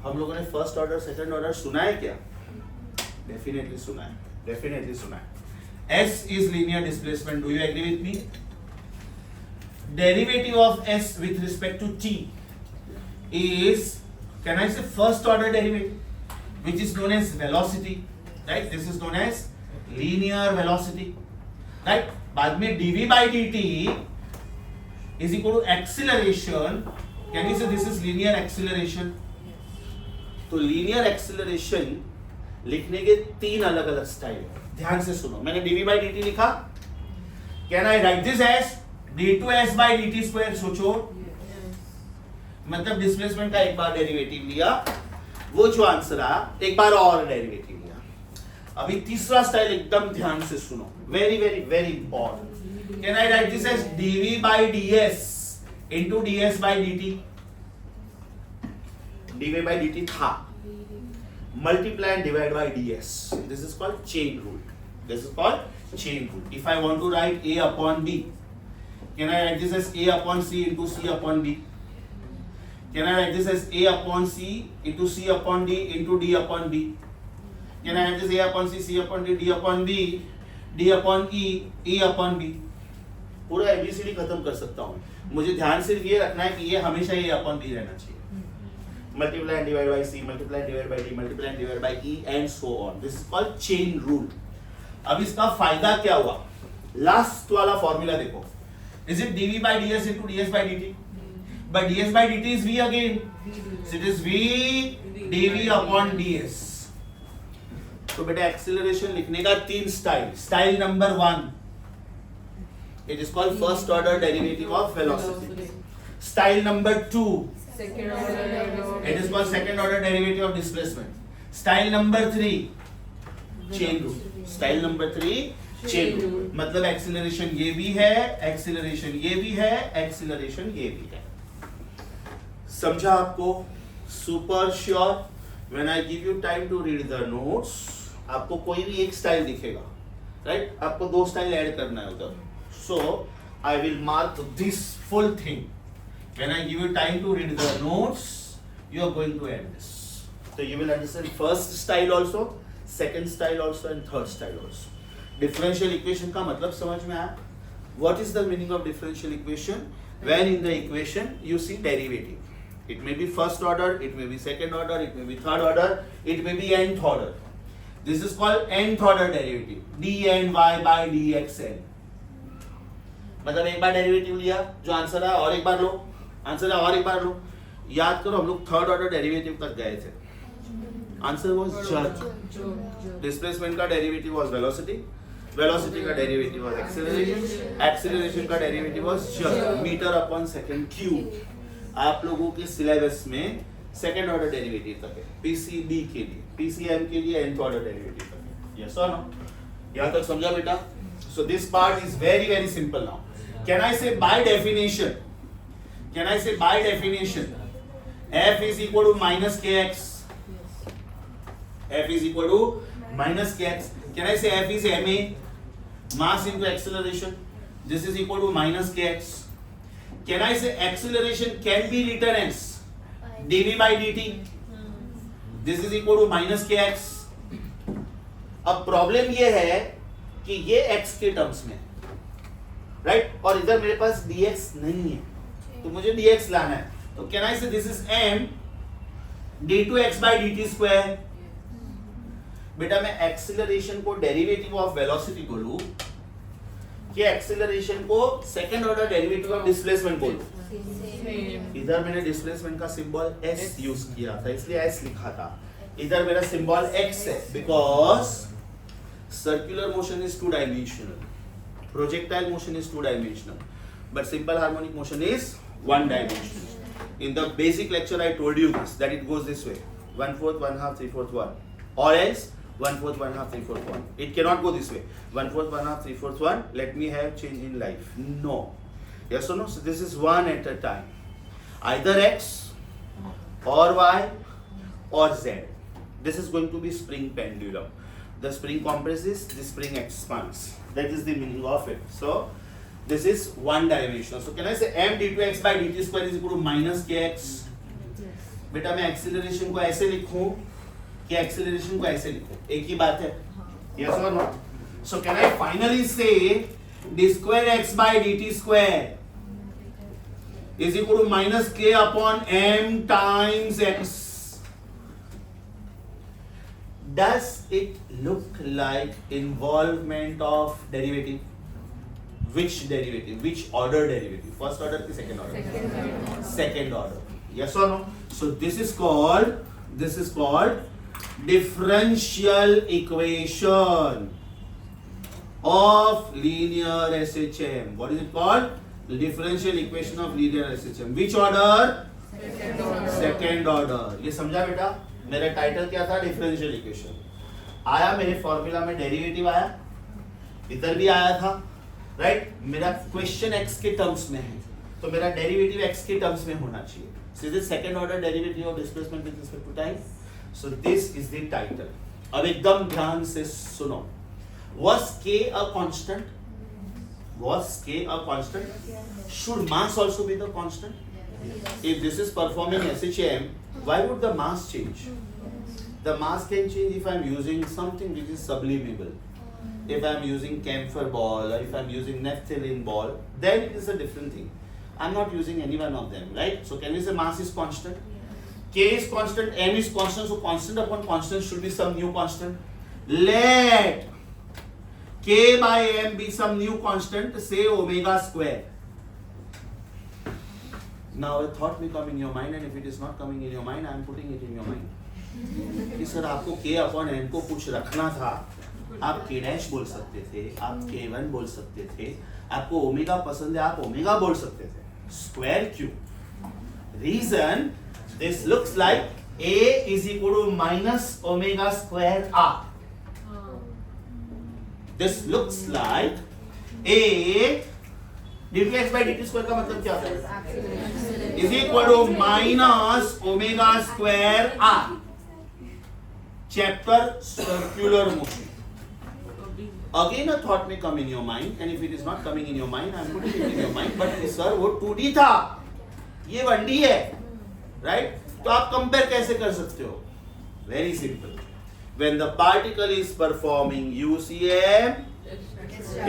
हम लोगों ने फर्स्ट ऑर्डर सेकंड ऑर्डर सुना है क्या? Definitely सुना है, definitely सुना है. S is linear displacement. Do you agree with me? Derivative of S with respect to t is, can I say, first order derivative, which is known as velocity, right? This is known as linear velocity, right? बाद में dv by dt is equal to acceleration Can you say this is linear acceleration? तो linear acceleration लिखने के 3 अलग अलग style है. ध्यान से सुनो. मैंने dv by dt लिखा. Can I write this as d2s by dt square? सोचो. मतलब डिस्प्लेसमेंट का एक बार डेरिवेटिव लिया, वो जो आंसर आया एक बार और डेरिवेटिव लिया. अभी तीसरा स्टाइल एकदम ध्यान से सुनो. Very very very important. Can I write this as dv by ds into ds by dt? dv by dt था, multiply and divide by ds. This is called chain rule. This is called chain rule. If I want to write a upon b, can I write this as a upon c into c upon b? Can I write this as a upon c into c upon d into d upon b? Can I write this a upon c, c upon d, d upon b, d upon e, e upon b? पूरा ABCD खत्म कर सकता हूँ. मुझे ध्यान सिर्फ ये रखना है कि ये हमेशा ए अपॉन बी रहना चाहिए. Multiply and divide by c, multiply and divide by d, multiply and divide by e and so on. This is called chain rule. अब इसका फायदा क्या हुआ? लास्ट वाला फॉर्मूला देखो. Is it dv by ds into ds by dt? But ds by dt is v again. So it is v dv upon ds. तो बेटा acceleration लिखने का 3 style. Style number 1, it is called first order derivative of velocity. Style number 2, Second order. it is called second order derivative of displacement. Style number 3, chain rule. Style number 3, chain rule. मतलब acceleration ये भी है, acceleration ये भी है, acceleration ये भी है. समझा आपको? Super sure. When I give you time to read the notes, आपको कोई भी एक स्टाइल दिखेगा, राइट? आपको 2 स्टाइल ऐड करना है उधर. So I will mark this full thing. When I give you time to read the notes, you are going to add this. So you will understand first style also, second style also, and third style also. Differential equation का मतलब समझ में आया? What is the meaning of differential equation? When in the equation you see derivative. It may be first order, it may be second order, it may be third order, it may be nth order. This is called nth order derivative. dny by dxn. मतलब एक बार derivative लिया, जो answer आया और एक बार लो, answer आया और एक बार लो. याद करो हम लोग थर्ड ऑर्डर डेरिवेटिव तक गए थे. Answer was jerk. डिस्प्लेसमेंट का डेरिवेटिव वाज वेलोसिटी, वेलोसिटी का डेरिवेटिव वाज एक्सीलरेशन, एक्सीलरेशन का derivative was jerk, metre upon second cube. आप लोगों के सिलेबस में सेकंड ऑर्डर डेरिवेटिव तक है, पीसीबी के लिए, पीसीएम के लिए nth ऑर्डर डेरिवेटिव तक है. यस और नो? यहां तक समझा बेटा? So this part is very very simple now. Can I say by definition? Can I say by definition? F is equal to minus kx. F is equal to minus kx. Can I say F is ma? Mass into acceleration. This is equal to minus kx. Can I say acceleration can be written as dv by dt? This is equal to minus kx. अब problem ये है कि ये x के terms में, right? और इधर मेरे पास dx नहीं है, तो मुझे dx लाना है. तो कैन आई से this is m d2x by dt square. बेटा मैं एक्सीलरेशन को डेरिवेटिव ऑफ वेलोसिटी बोलूं कि एक्सीलरेशन को second order derivative of displacement बोलूं? इधर मैंने डिस्प्लेसमेंट का सिंबल s यूज किया था, इसलिए s लिखा था. इधर मेरा सिंबल x है because circular motion is 2 dimensional, projectile motion is 2 dimensional, but simple harmonic motion is 1 dimensional. In the basic lecture I told you this, that it goes this way, 1/4, 1/2, 3/4, 1, or else 1/4, 1/2, 3/4, 1. It cannot go this way, 1/4, 1/2, 3/4, 1. Let me have change in life. No. Yes or no? So this is 1 at a time, either x or y or z. This is going to be spring pendulum. The spring compresses, the spring expands. That is the meaning of it. So this is 1 dimensional. So can I say m d2x by dt square is equal to minus kx? बेटा मैं acceleration को ऐसे लिखूं कि acceleration को ऐसे लिखूं, एक ही बात है. Yes or no? So can I finally say d square x by dt square is equal to minus k upon m times x? Does it look like involvement of derivative? which derivative, which order derivative, first order ki second order? Second order. Yes or no? So this is called differential equation of linear SHM. What is it called? The differential equation of linear SHM. Which order? Second order. ये समझा बेटा? मेरा title क्या था? Differential equation. आया मेरे formula में derivative आया, इधर भी आया था, राइट? मेरा क्वेश्चन एक्स के टर्म्स में है, तो मेरा डेरिवेटिव एक्स के टर्म्स में होना चाहिए. So this second order derivative of displacement with respect to time. So this is the title. अब एकदम ध्यान से सुनो. Was k a constant? Was k a constant? Should mass also be the constant? If this is performing SHM, why would the mass change? The mass can change if I am using something which is sublimable. If I am using camphor ball or if I am using naphthalene ball, then it is a different thing. I am not using any one of them, right? So can we say mass is constant? K is constant, M is constant, so constant upon constant should be some new constant. Let K by M be some new constant, say omega square. Now a thought may come in your mind, and if it is not coming in your mind, I am putting it in your mind. कि sir आपको K upon M को कुछ रखना था, आप K dash बोल सकते थे, आप K1 बोल सकते थे, आपको ओमेगा पसंद है, आप ओमेगा बोल सकते थे. स्क्वायर क्यों? Reason, this looks like A is equal to minus omega square R. This looks like A dx by dt square का मतलब क्या होता है? Is equal to minus omega square R. Chapter circular motion. Again a thought may come in your mind, and if it is not coming in your mind, I am putting it in your mind. But sir वो 2D था, ये 1D है, right? तो आप compare कैसे कर सकते हो? Very simple. When the particle is performing UCM,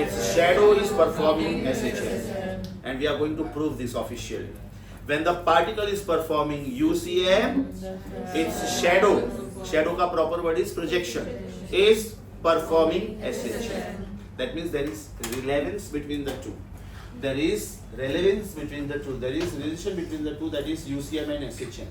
its shadow is performing SHM, and we are going to prove this officially. When the particle is performing UCM, its shadow का proper word is projection, is performing SHM. That means there is relevance between the two. There is relevance between the two. There is relation between the two, that is UCM and SHM.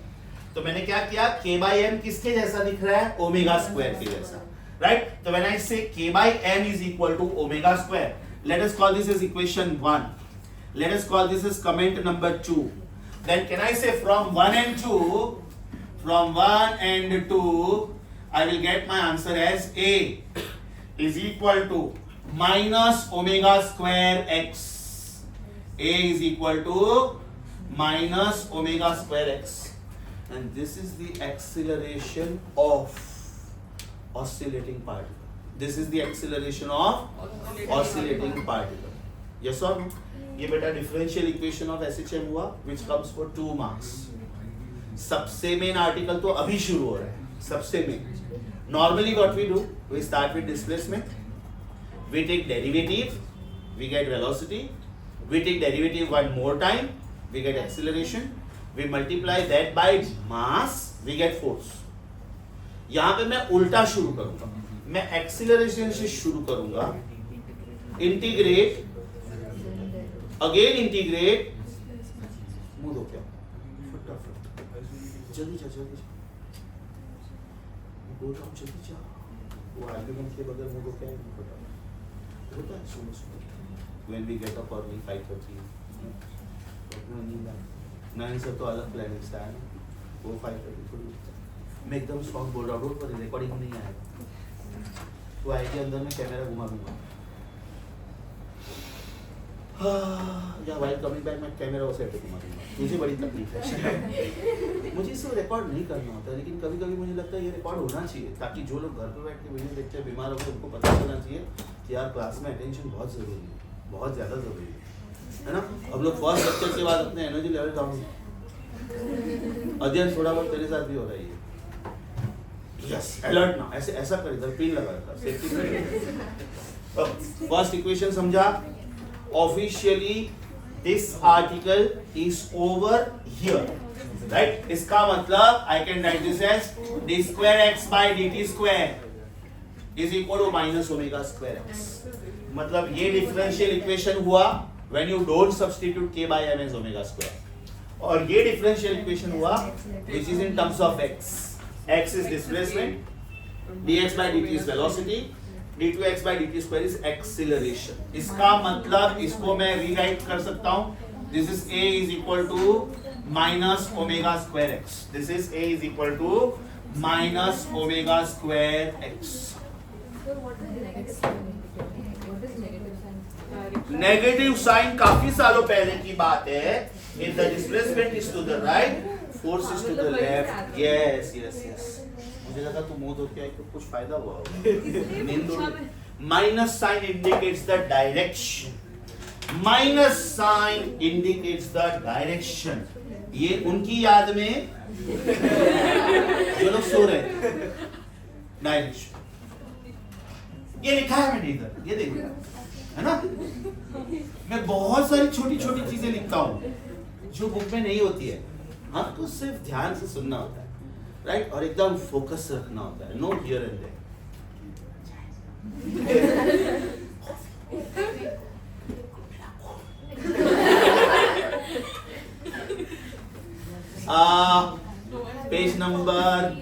तो मैंने क्या किया? K by M किसके जैसा दिख रहा है? Omega square के जैसा, right? So when I say K by M is equal to omega square, let us call this as equation 1. Let us call this as comment number 2. Then can I say from 1 and 2, I will get my answer as A is equal to minus omega square x. A is equal to minus omega square x. And this is the acceleration of oscillating particle. This is the acceleration of oscillating particle. Yes or no? ये बेटा differential equation of SHM हुआ, which comes for 2 marks. सबसे main article तो अभी शुरू हो रहा है, सबसे main. Normally what we do, we start with displacement, we take derivative, we get velocity, we take derivative one more time, we get acceleration, we multiply that by mass, we get force. यहाँ पे मैं उल्टा शुरू करूंगा, मैं acceleration से शुरू करूंगा, इंटीग्रेट, अगेन इंटीग्रेट, मुंह धो क्या, फटाफट, जल्दी जा, बोल रहा हूँ जल्दी जा, वो आर्गुमेंट के बगैर मुंह धो क्या है, फटाफट, होता है सुनो, when we get up early 5:30, अपना नींद आए, 9 से तो अलग प्लैनेट्स है ना, वो 5:30 थोड़ी उठता है. मैं एकदम स्ट्रॉन्ग बोल रहा हूँ, पर रिकॉर्डिंग नहीं आएगा, तो आएगी अंदर में कैमरा घुमा दूंगा. या वाइल कमिंग बैक मैं कैमरा वो सेट घुमा दूंगा. मुझे बड़ी तकलीफ है, मुझे इसे रिकॉर्ड नहीं करना होता, लेकिन कभी कभी मुझे लगता है ये रिकॉर्ड होना चाहिए, ताकि जो लोग घर पर बैठ के वीडियो देखते हैं बीमार होकर उनको पता चलना चाहिए कि यार क्लास में अटेंशन बहुत ज़रूरी है, बहुत ज़्यादा ज़रूरी है ना. अब लोग फर्स्ट लेक्चर के बाद अपने एनर्जी लेवल डाउन, अध्ययन थोड़ा बहुत तेरे साथ भी हो रहा है. यस अलर्ट ना, ऐसे ऐसा कर, इधर पिन लगा रखा, सेफ्टी. फर्स्ट इक्वेशन समझा? Officially this article is over here, right? इसका मतलब I can write this as d square x by dt square is equal to minus omega square x. मतलब ये डिफरेंशियल इक्वेशन हुआ when you don't substitute k by m as omega square, और ये differential equation हुआ which is in terms of x. x is displacement, dx by dt is velocity, d2x by dt square is acceleration. इसका मतलब इसको मैं rewrite कर सकता हूँ. This is a is equal to minus omega square x. This is a is equal to minus omega square x. Negative sign काफी सालों पहले की बात है. If the displacement is to the right, force is to the left. Yes, yes, yes. मुझे लगा तू मुंह धो के आई तो कुछ फायदा हुआ होगा. Minus sign indicates the direction. Minus sign indicates the direction. ये उनकी याद में जो लोग सो रहे, डायरेक्शन ये लिखा है मैंने इधर, ये देखो, है ना. मैं बहुत सारी छोटी छोटी चीजें लिखता हूँ जो बुक में नहीं होती है. हाँ, तो सिर्फ ध्यान से सुनना होता है, राइट, और एकदम फोकस रखना होता है. No here and there. Page number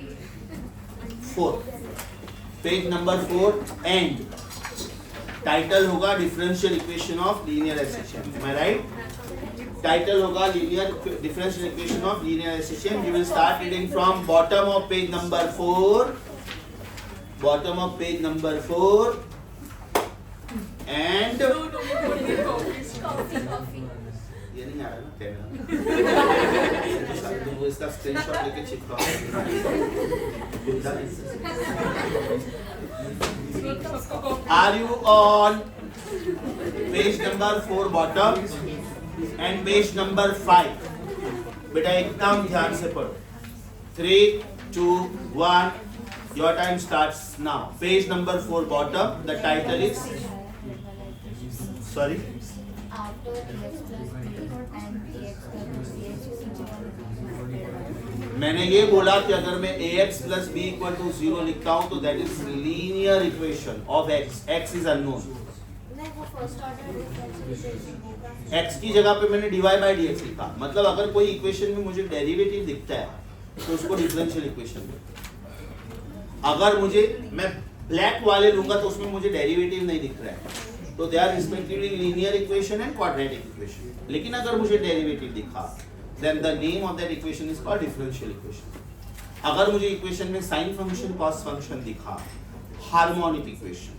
4. Page number 4 and title होगा differential equation of linear oscillation. Am I right? Title होगा linear differential equation of linear oscillation. You will start reading from bottom of page number 4. Bottom of page number 4 and ये नहीं आ रहा ना camera. तो इसका screenshot लेके चिपका. Are you on page number 4 bottom and page number 5? बेटा एकदम ध्यान से पढ़ो. 3, 2, 1. Your time starts now. Page number 4 bottom. The title is. Sorry. After dx plus b and dx plus ch. मैंने ये बोला कि अगर मैं ax plus b equal to 0 लिखता हूँ तो that is linear equation of x. x is unknown. नहीं, वो फर्स्ट ऑर्डर डिफरेंशियल होगा. x की जगह पे मैंने dy by dx लिखा. मतलब अगर कोई इक्वेशन में मुझे डेरिवेटिव दिखता है तो उसको डिफरेंशियल इक्वेशन बोलते हैं. अगर मुझे मैं ब्लैक वाले लूंगा तो उसमें मुझे डेरिवेटिव नहीं दिख रहा है, तो they are respectively linear equation and quadratic equation. लेकिन अगर मुझे डेरिवेटिव दिखा then the name of that equation is called differential equation. अगर मुझे इक्वेशन में साइन फंक्शन कॉस फंक्शन दिखा, harmonic equation.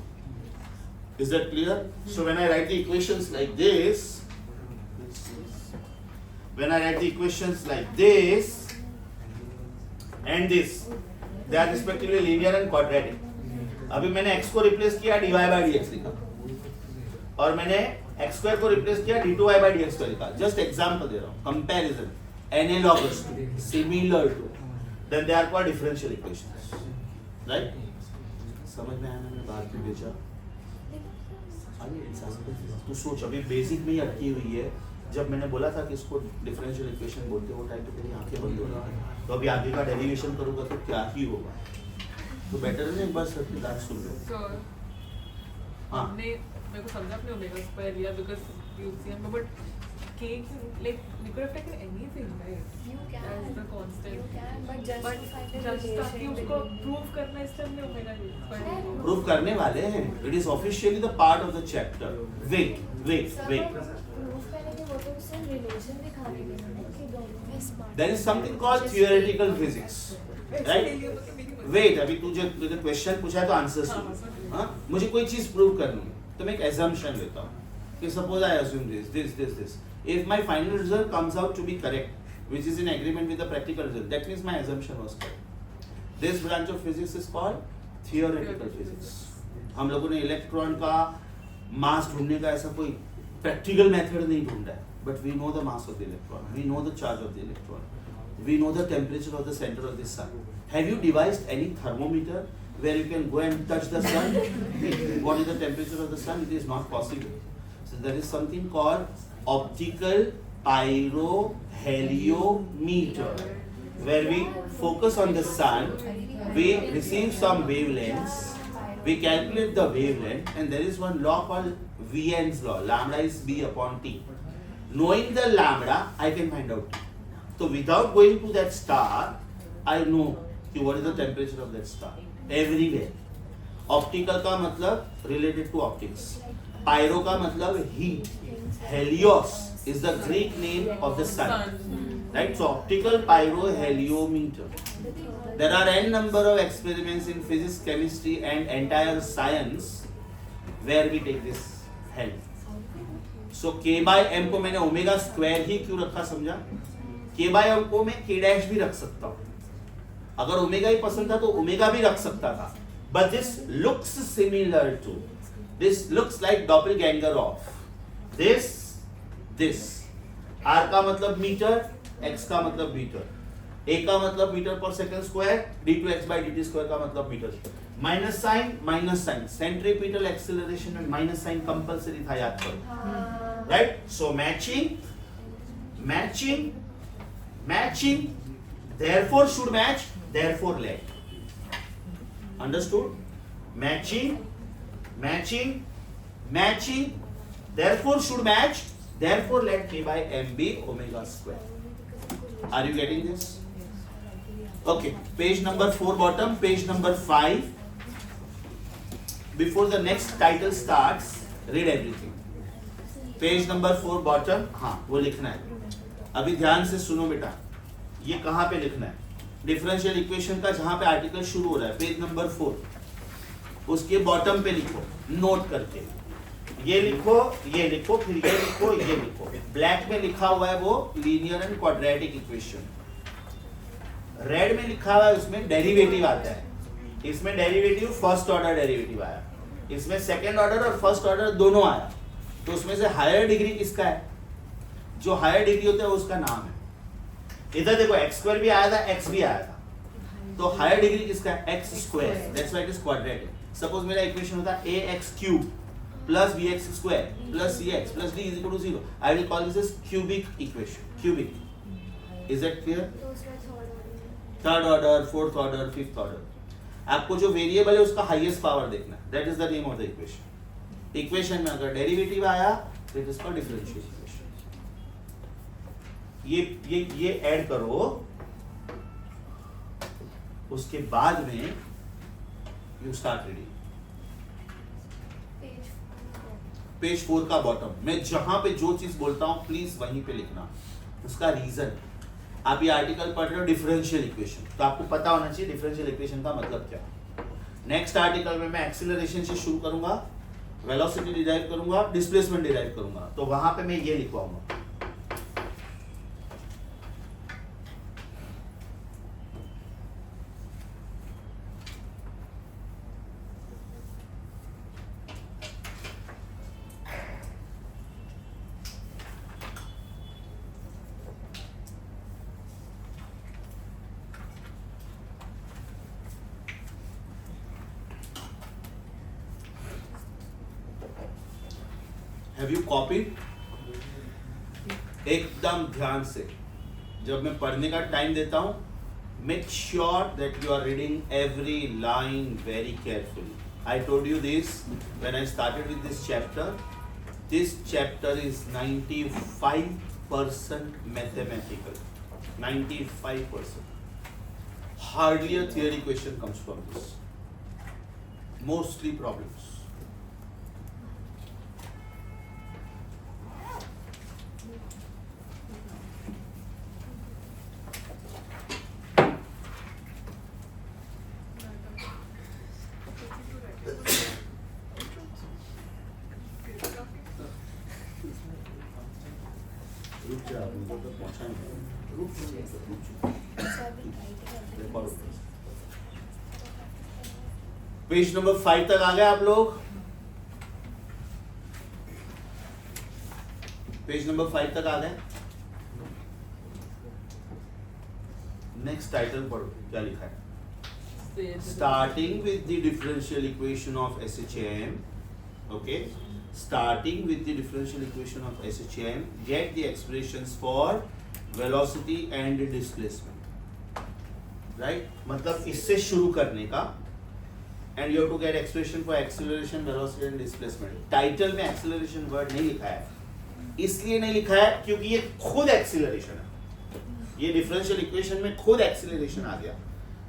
Is that clear? So when I write the equations like this, when I write the equations like this and this, they are respectively linear and quadratic. अभी मैंने x को replace किया dy by dx लिखा, और मैंने x square को replace किया d2y by dx square लिखा. जस्ट एग्जांपल दे रहा हूँ. Comparison, analogous to, similar to, then they are called differential equations. Right? समझ में आया मैंने बात की बेचा? तू सोच, अभी बेसिक में ही अटकी हुई है. जब मैंने बोला था कि इसको डिफरेंशियल इक्वेशन बोलते हैं वो टाइम पे तेरी आंखें बंद हो रही हैं. तो अभी आगे का डेरिवेशन करूंगा तो क्या ही होगा. तो बेटर है ना एक बार सर की बात सुन लो. हाँ, मेरे को समझा आपने ओमेगा स्क्वायर लिया बिकॉज़ यूसीएम में, but k like we could have taken anything, right? You can. As the constant. You can, but just But to find the just ताकि relation उसको between- प्रूव करना इसलिए हमने ओमेगा स्क्वायर लिया. Prove करने वाले हैं. It is officially the part of the chapter. Wait wait Sir, wait. proof करने के वो तो सिर्फ relation दिखाने के लिए ना कि दोनों में smart. There is something called theoretical physics. Right? Wait, अभी तुझे क्वेश्चन पूछा है तो आंसर सुन. हाँ, मुझे कोई चीज प्रूव करनी है तो मैं एक assumption लेता हूँ कि suppose I assume this. If my final result comes out to be correct, which is in agreement with the practical result, that means my assumption was correct. This branch of physics is called theoretical physics. हम लोगों ने electron का मास ढूंढने का ऐसा कोई practical method नहीं ढूंढा है, but we know the mass of the electron, we know the charge of the electron, we know the temperature of the center of the sun. Have you devised any thermometer where you can go and touch the sun? What is the temperature of the sun? It is not possible. So there is something called optical pyroheliometer, where we focus on the sun, we receive some wavelengths, we calculate the wavelength, and there is one law called Wien's law. Lambda is b upon t. Knowing the lambda, I can find out t. So without going to that star, I know कि what is the temperature of that star everywhere. Optical का मतलब related to optics. Pyro का मतलब heat. Helios is the Greek name of the sun. Right? So optical pyroheliometer. There are n number of experiments in physics, chemistry, and entire science where we take this help. So k by m को मैंने omega square ही क्यों रखा समझा? k by m को मैं k dash भी रख सकता हूँ. अगर ओमेगा ही पसंद था तो ओमेगा भी रख सकता था. But this looks similar to. This looks like doppelganger of. This. R का मतलब मीटर, x का मतलब मीटर. A का मतलब मीटर पर second square, d2x by dt square का मतलब metre. Minus sign. Centripetal acceleration में माइनस साइन कंपलसरी था, याद करो. Right? So matching, therefore should match, therefore let. Understood? Matching, therefore should match, therefore let k by m be omega square. Are you getting this? Okay, page number 4 bottom, page number 5. Before the next title starts, read everything. Page number 4 bottom, हाँ वो लिखना है. अभी ध्यान से सुनो बेटा, ये कहाँ पे लिखना है? डिफरेंशियल इक्वेशन का जहाँ पे आर्टिकल शुरू हो रहा है, पेज नंबर 4, उसके बॉटम पे लिखो, नोट करके. ये लिखो, फिर ये लिखो. ब्लैक में लिखा हुआ है वो linear and quadratic equation. Red में लिखा हुआ है उसमें डेरिवेटिव आता है. इसमें डेरिवेटिव फर्स्ट ऑर्डर डेरिवेटिव आया, इसमें सेकंड ऑर्डर और फर्स्ट ऑर्डर दोनों आया. तो उसमें से हायर डिग्री किसका है? जो हायर डिग्री होता है उसका नाम है. इधर देखो x स्क्वायर भी आया था, x भी आया था. तो हायर डिग्री किसका है? x square. That's why it is quadratic. Suppose मेरा इक्वेशन होता ax cube plus bx square plus cx plus d is equal to 0. I will call this as cubic equation. Cubic. Is that clear? तो उसमें third order, fourth order, fifth order. आपको जो variable है उसका highest power देखना है. That is the name of the equation. Equation में अगर डेरिवेटिव आया तो it is called differential equation. ये ऐड करो, उसके बाद में यू स्टार्ट रीडिंग. पेज 4 का बॉटम. मैं जहां पे जो चीज बोलता हूं प्लीज वहीं पे लिखना. उसका रीजन, आप ये आर्टिकल पढ़ रहे हो डिफरेंशियल इक्वेशन, तो आपको पता होना चाहिए डिफरेंशियल इक्वेशन का मतलब क्या. नेक्स्ट आर्टिकल में मैं एक्सीलरेशन से शुरू करूंगा, वेलोसिटी डिराइव करूंगा, डिस्प्लेसमेंट डिराइव करूंगा. तो वहां पे मैं ये लिखवाऊंगा. Have you copied? एकदम ध्यान से. जब मैं पढ़ने का टाइम देता हूं, make sure that you are reading every line very carefully. I told you this when I started with this chapter. This chapter is 95% mathematical. 95%. Hardly a theory question comes from this. Mostly problems. Page number 5 तक आ गए आप लोग? Page number 5 तक आ गए? Next title पढ़ो, क्या लिखा है? Starting with the differential equation of SHM, okay? Starting with the differential equation of SHM, get the expressions for velocity and displacement. Right? मतलब इससे शुरू करने का and you have to get expression for acceleration, velocity and displacement. Title में acceleration word नहीं लिखा है, इसलिए नहीं लिखा है क्योंकि ये खुद acceleration है, ये differential equation में खुद acceleration आ गया,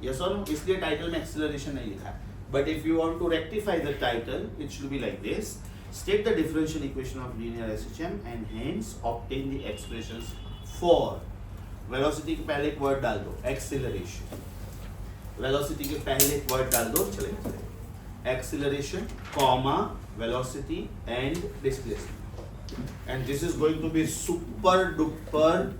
yes or no? इसलिए टाइटल में acceleration नहीं लिखा है. But if you want to rectify the title, it should be like this: state the differential equation of linear SHM and hence obtain the expressions for velocity के पहले एक word डाल दो acceleration, velocity के पहले एक word डाल दो, चलेगा acceleration, comma, velocity and displacement. And this is going to be super duper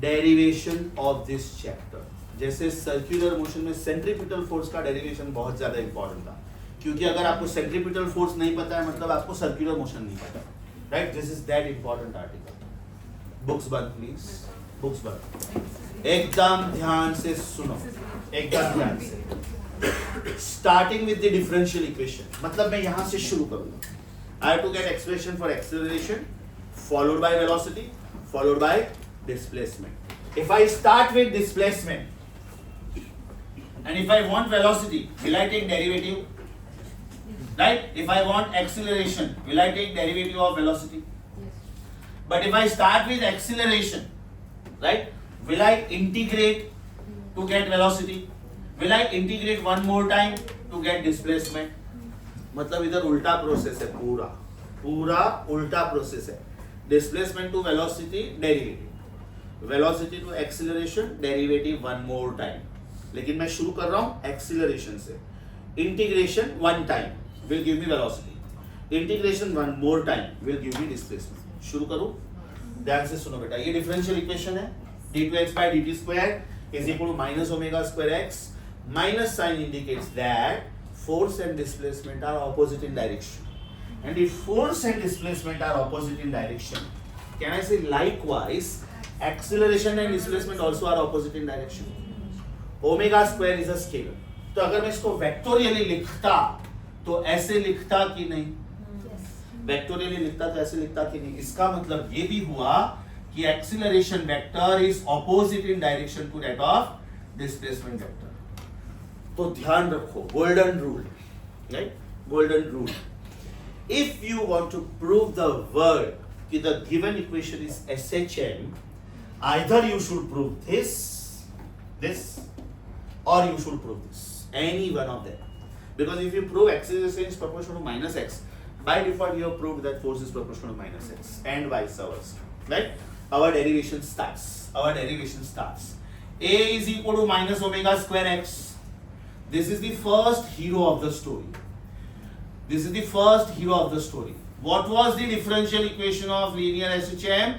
derivation of this chapter. जैसे सर्कुलर मोशन में सेंट्रीपिटल फोर्स का डेरिवेशन बहुत ज्यादा इंपॉर्टेंट था, क्योंकि अगर आपको सेंट्रीपिटल फोर्स नहीं पता है मतलब आपको सर्कुलर मोशन नहीं पता, right? This is that important article. Books बंद प्लीज, बुक्स बंद, एकदम ध्यान से सुनो, एकदम ध्यान से. Starting with the differential equation, मतलब मैं यहां से शुरू करूंगा. I have to get expression for acceleration followed by velocity followed by displacement. If I start with displacement and if I want velocity, will I take derivative? Right? If I want acceleration, will I take derivative of velocity? Yes. But if I start with acceleration, right, will I integrate to get velocity? Will I integrate one more time to get displacement? मतलब इधर उल्टा process है, पूरा पूरा उल्टा process है. Displacement to velocity, derivative. Velocity to acceleration, derivative one more time. लेकिन मैं शुरू कर रहा हूं एक्सीलरेशन से. Integration one time will give me velocity, integration one more time will give me displacement. शुरू करूं, ध्यान से सुनो बेटा. ये डिफरेंशियल इक्वेशन है, d2x by dt square is equal to minus omega square x. Minus sign indicates that force and displacement are opposite in direction, and if force and displacement are opposite in direction, can I say likewise acceleration and displacement also are opposite in direction? Omega square is a scalar. तो अगर मैं इसको vectorially लिखता तो ऐसे लिखता कि नहीं? वेक्टोरियली लिखता तो ऐसे लिखता कि नहीं? इसका मतलब ये भी हुआ कि acceleration vector is opposite in direction to that of displacement vector. तो ध्यान रखो, golden rule, right? Golden rule. If you want to prove the word कि the given equation is SHM, either you should prove this or you should prove this, any one of them. Because if you prove acceleration is proportional to minus x, by default you have proved that force is proportional to minus x and vice versa, right? Our derivation starts. A is equal to minus omega square x. This is the first hero of the story. What was the differential equation of linear SHM?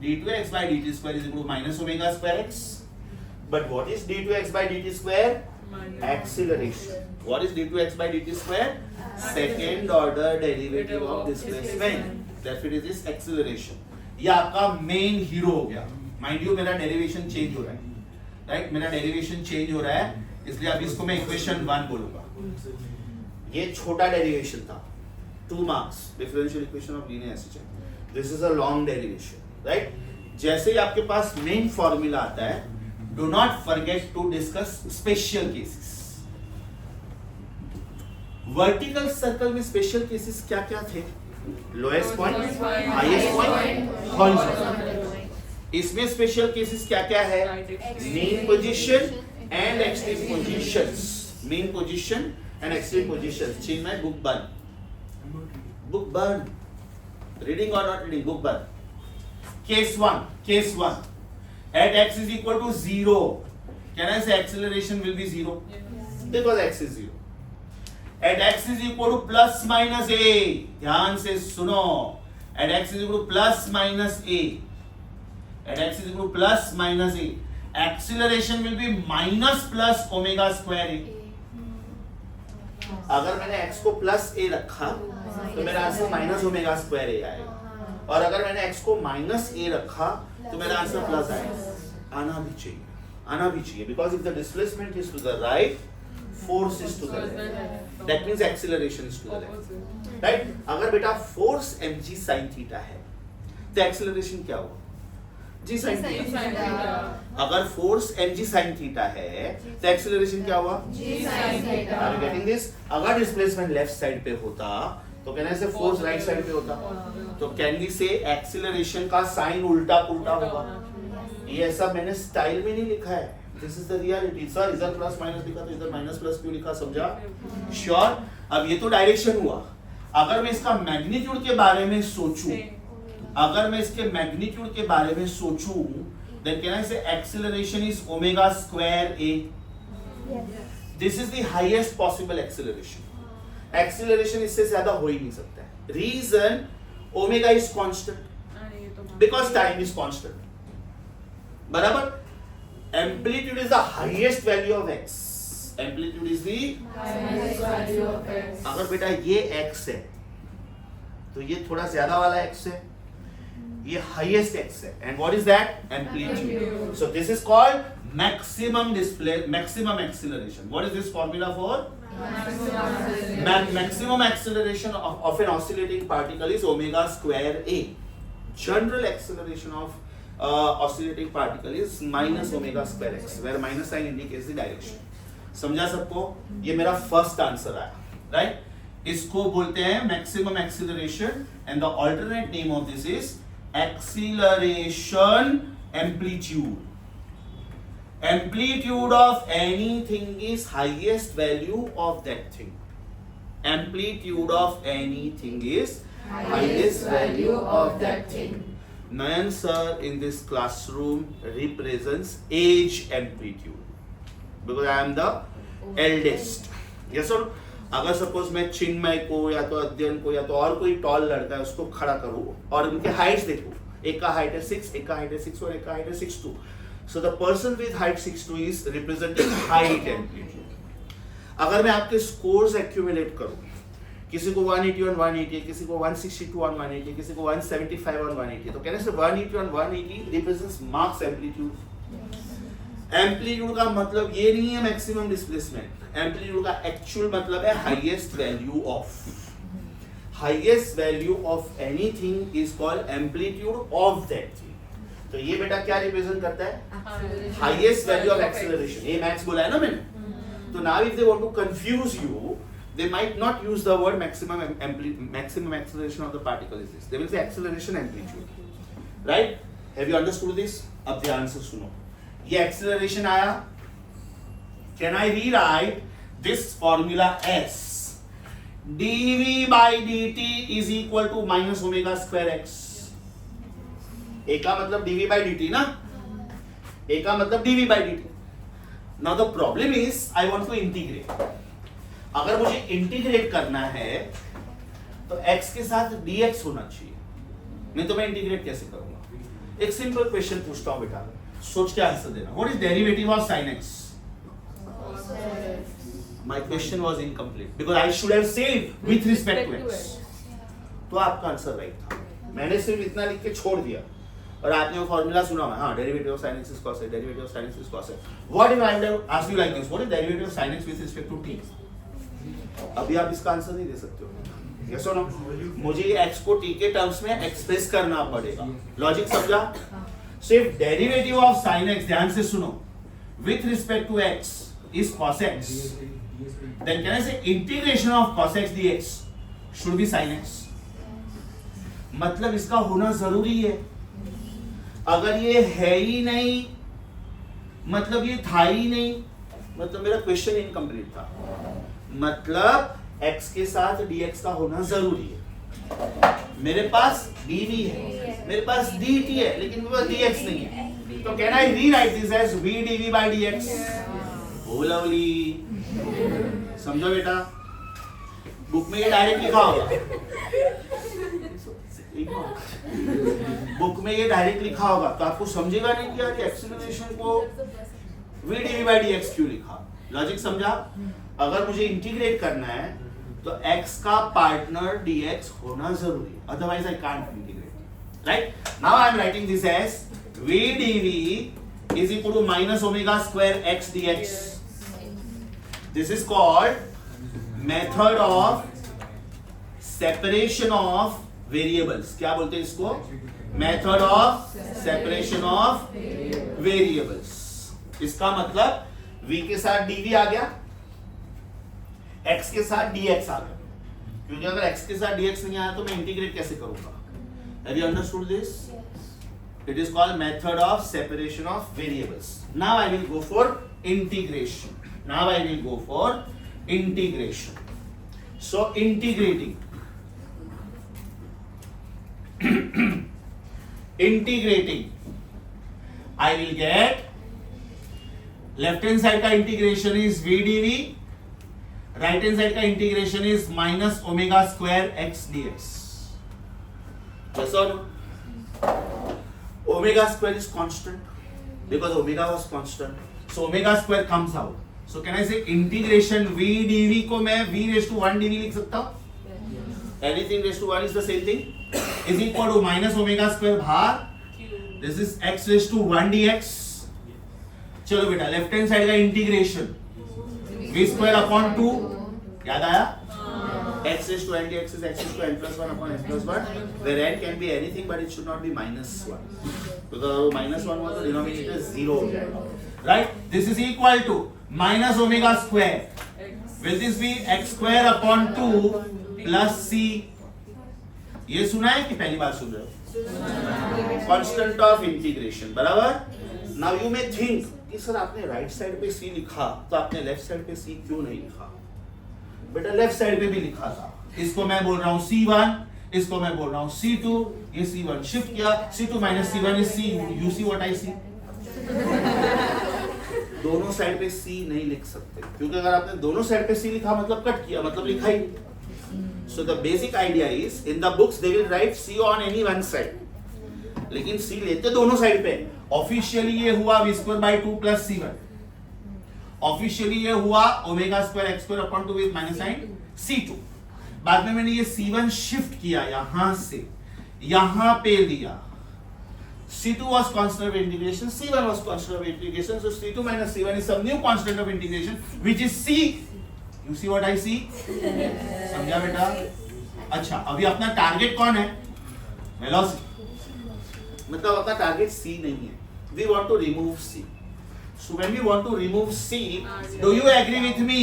d2x by dt square is equal to minus omega square x. But what is d2x by dt square? Acceleration. What is d2x by dt square? Second order derivative of displacement. Therefore it is acceleration. ये आपका main hero हो गया. Mind you मेरा derivation change हो रहा है, right? मेरा derivation change हो रहा है, इसलिए अब इसको मैं इक्वेशन 1 बोलूंगा. ये छोटा डेरिवेशन था, 2 marks, differential equation of linear SHM. This is a long derivation, right? जैसे ही आपके पास मेन फॉर्मूला आता है, do not forget to discuss special cases. Vertical circle में स्पेशल केसेस क्या क्या थे? Lowest point, highest point, horizontal. इसमें स्पेशल केसेस क्या क्या है? Main position and extreme positions. Main position and extreme positions. Chinmay book बंद. रीडिंग और नॉट रीडिंग? बुक बंद. Case 1. At x is equal to 0, can I say acceleration will be 0? Yes. Because x is 0. At x is equal to plus minus a, ध्यान से सुनो. At x is equal to plus minus a, acceleration will be minus plus omega square a. अगर मैंने x को plus a रखा तो मेरा answer minus omega square a आएगा, और अगर मैंने x को माइनस a रखा तो मेरा आंसर प्लस आएगा. आना भी चाहिए because if the displacement is to the right, force is to the left, that means acceleration is to the left, right? अगर बेटा force mg sin theta है तो acceleration क्या हुआ? G sine G theta. sin theta. अगर force mg sin theta है तो acceleration क्या हुआ? G sin theta. Are you getting this? अगर डिस्प्लेसमेंट लेफ्ट साइड पे होता तो कहने से फोर्स राइट साइड पे होता, तो कैन वी से एक्सीलरेशन का साइन उल्टा पुल्टा होगा? ये ऐसा मैंने स्टाइल में नहीं लिखा है, this is the reality. Sir इधर प्लस माइनस लिखा तो इधर माइनस प्लस क्यों लिखा, समझा? श्योर। अब ये तो डायरेक्शन हुआ, अगर मैं इसका मैग्नीट्यूड के बारे में सोचूं, अगर मैं इसके मैग्नीट्यूड के बारे में सोचूं, then can I say acceleration is omega square a? This is the highest possible acceleration. Acceleration इससे ज्यादा हो ही नहीं सकता है। Reason omega is constant because time is constant. बराबर? Amplitude is the highest value of x. Amplitude is the Highest value of x. अगर बेटा ये x है तो ये थोड़ा ज्यादा वाला x है, ये highest x है, and what is that? Amplitude. Amplitude. So this is called maximum acceleration. What is this formula for? Maximum acceleration of an oscillating particle is omega square a. General acceleration of oscillating particle is minus omega square x, where minus sign indicates the direction. समझा सबको? ये मेरा first answer आया, right? इसको बोलते हैं maximum acceleration, and the alternate name of this is acceleration amplitude. Amplitude of anything is highest value of that thing. Amplitude of anything is highest value of that thing. Nayan sir in this classroom represents age amplitude because I am the eldest. Yes or no? अगर suppose मैं चिन्मय को या तो अध्ययन को या तो और कोई टॉल लड़का है उसको खड़ा करूं और उनके हाइट्स देखो, एक का हाइट है 6, एक का हाइट है 6 और एक का हाइट है 6'2". So the person with height 6'2" is representing height amplitude. अगर मैं आपके scores accumulate करूं, किसी को 180 on 180, किसी को 162 on 180, किसी को 175 on 180, तो कहने से 180 on 180 represents Mach's amplitude. Amplitude का मतलब ये नहीं है maximum displacement. Amplitude का actual मतलब है highest value of. Highest value of anything is called amplitude of that thing. तो ये बेटा क्या रिप्रेजेंट करता है? Highest value of acceleration. ये मैथ्स बोला है ना मैंने. तो now if they want to confuse you, they might not use the word maximum acceleration of the particle is this. They will say acceleration amplitude. Right? Have you understood this? अब ध्यान से सुनो. ये acceleration आया. Can I rewrite this formula as dv by dt is equal to minus omega square x? ए का मतलब dv by dt ना, ए का मतलब dv by dt. Now the problem is I want to integrate. अगर मुझे integrate करना है तो x के साथ dx होना चाहिए, नहीं तो मैं इंटीग्रेट कैसे करूंगा? एक सिंपल क्वेश्चन पूछता हूं बेटा, सोच के आंसर देना. What is derivative of sin x? My question was incomplete because I should have said with respect to x. तो आपका आंसर राइट था. मैंने सिर्फ इतना लिख के छोड़ दिया और आपने वो फॉर्मूला सुना होगा. हाँ, derivative of sin x is cos x, derivative of sin x is cos x. What if I would have asked you like this? What is derivative of sin x with respect to t? अभी आप इसका answer नहीं दे सकते हो. Yes or no? मुझे x को t के terms में एक्सप्रेस करना पड़ेगा. लॉजिक समझा? सिर्फ डेरिवेटिव ऑफ sin x, ध्यान से सुनो, with respect to x is cos x. Then can I say integration of cos x dx should be sin x? मतलब इसका होना जरूरी है. अगर ये है ही नहीं मतलब ये था ही नहीं, मतलब मेरा क्वेश्चन इनकम्प्लीट था. मतलब x के साथ dx का होना जरूरी है. मेरे पास dv है, मेरे पास dt है, लेकिन मेरे पास dx नहीं है. तो can I rewrite this as v dv by dx? Oh lovely. समझो बेटा, बुक में ये डायरेक्ट लिखा होगा. बुक में ये डायरेक्ट लिखा होगा तो आपको समझेगा नहीं कि यार एक्सीलरेशन को v dv by dx क्यों लिखा. लॉजिक समझा? अगर मुझे इंटीग्रेट करना है तो x का पार्टनर dx होना जरूरी है, otherwise I can't integrate. Right? Now I am writing this as v dv is equal to minus omega square x dx. This is called method of separation of variables. क्या बोलते हैं इसको? Method of separation of variables. इसका मतलब v के साथ dv आ गया, x के साथ dx आ गया. क्योंकि अगर x के साथ dx नहीं आया तो मैं इंटीग्रेट कैसे करूंगा? Have you understood this? Yes. It is called method of separation of variables. Now I will go for integration. Now I will go for integration. So integrating. Integrating. I will get left hand side का integration is v dv. Right hand side का integration is minus omega square x dx. Yes or no? Omega square is constant because omega was constant. So omega square comes out. So can I say integration v dv को मैं v raised to 1 dv लिख सकता हूँ? Anything raised to 1 is the same thing. Is equal to minus omega square भाग. This is x raised to 1 dx. चलो बेटा left hand side का integration v square upon 2 याद आया? x raised to n dx is x raised to n plus 1 upon n plus 1, where n can be anything but it should not be minus 1. Because minus 1 was the denominator 0 हो जाएगा. Right? This is equal to minus omega square. Will this be x square upon 2 plus c? ये सुना है कि पहली बार सुन रहे हो? Constant of integration. बराबर? Now you may think कि सर आपने राइट साइड पे c लिखा तो आपने लेफ्ट साइड पे c क्यों नहीं लिखा? बेटा लेफ्ट साइड पे भी लिखा था. इसको मैं बोल रहा हूँ c1, इसको मैं बोल रहा हूँ c2. ये c1 शिफ्ट किया, c2 minus c1 is c. You see what I see? दोनों साइड पे c नहीं लिख सकते क्योंकि अगर आपने दोनों साइड पे c लिखा मतलब कट किया, मतलब लिखा ही. So the basic idea is in the books they will write c on any one side. लेकिन c लेते दोनों साइड पे. ऑफिशियली ये हुआ v square by 2 plus c1. Officially ये हुआ omega square x square upon 2 with minus sign c2. बाद में मैंने ये c1 शिफ्ट किया यहां से यहां पे लिया. c2 was constant of integration, c1 was constant of integration, so c2 minus c1 is some new constant of integration which is c. You see what I see? समझा बेटा? अच्छा अभी अपना टारगेट कौन है? वेलोसिटी. मतलब अपना टारगेट c नहीं है. We want to remove c. So when we want to remove c, do you agree with me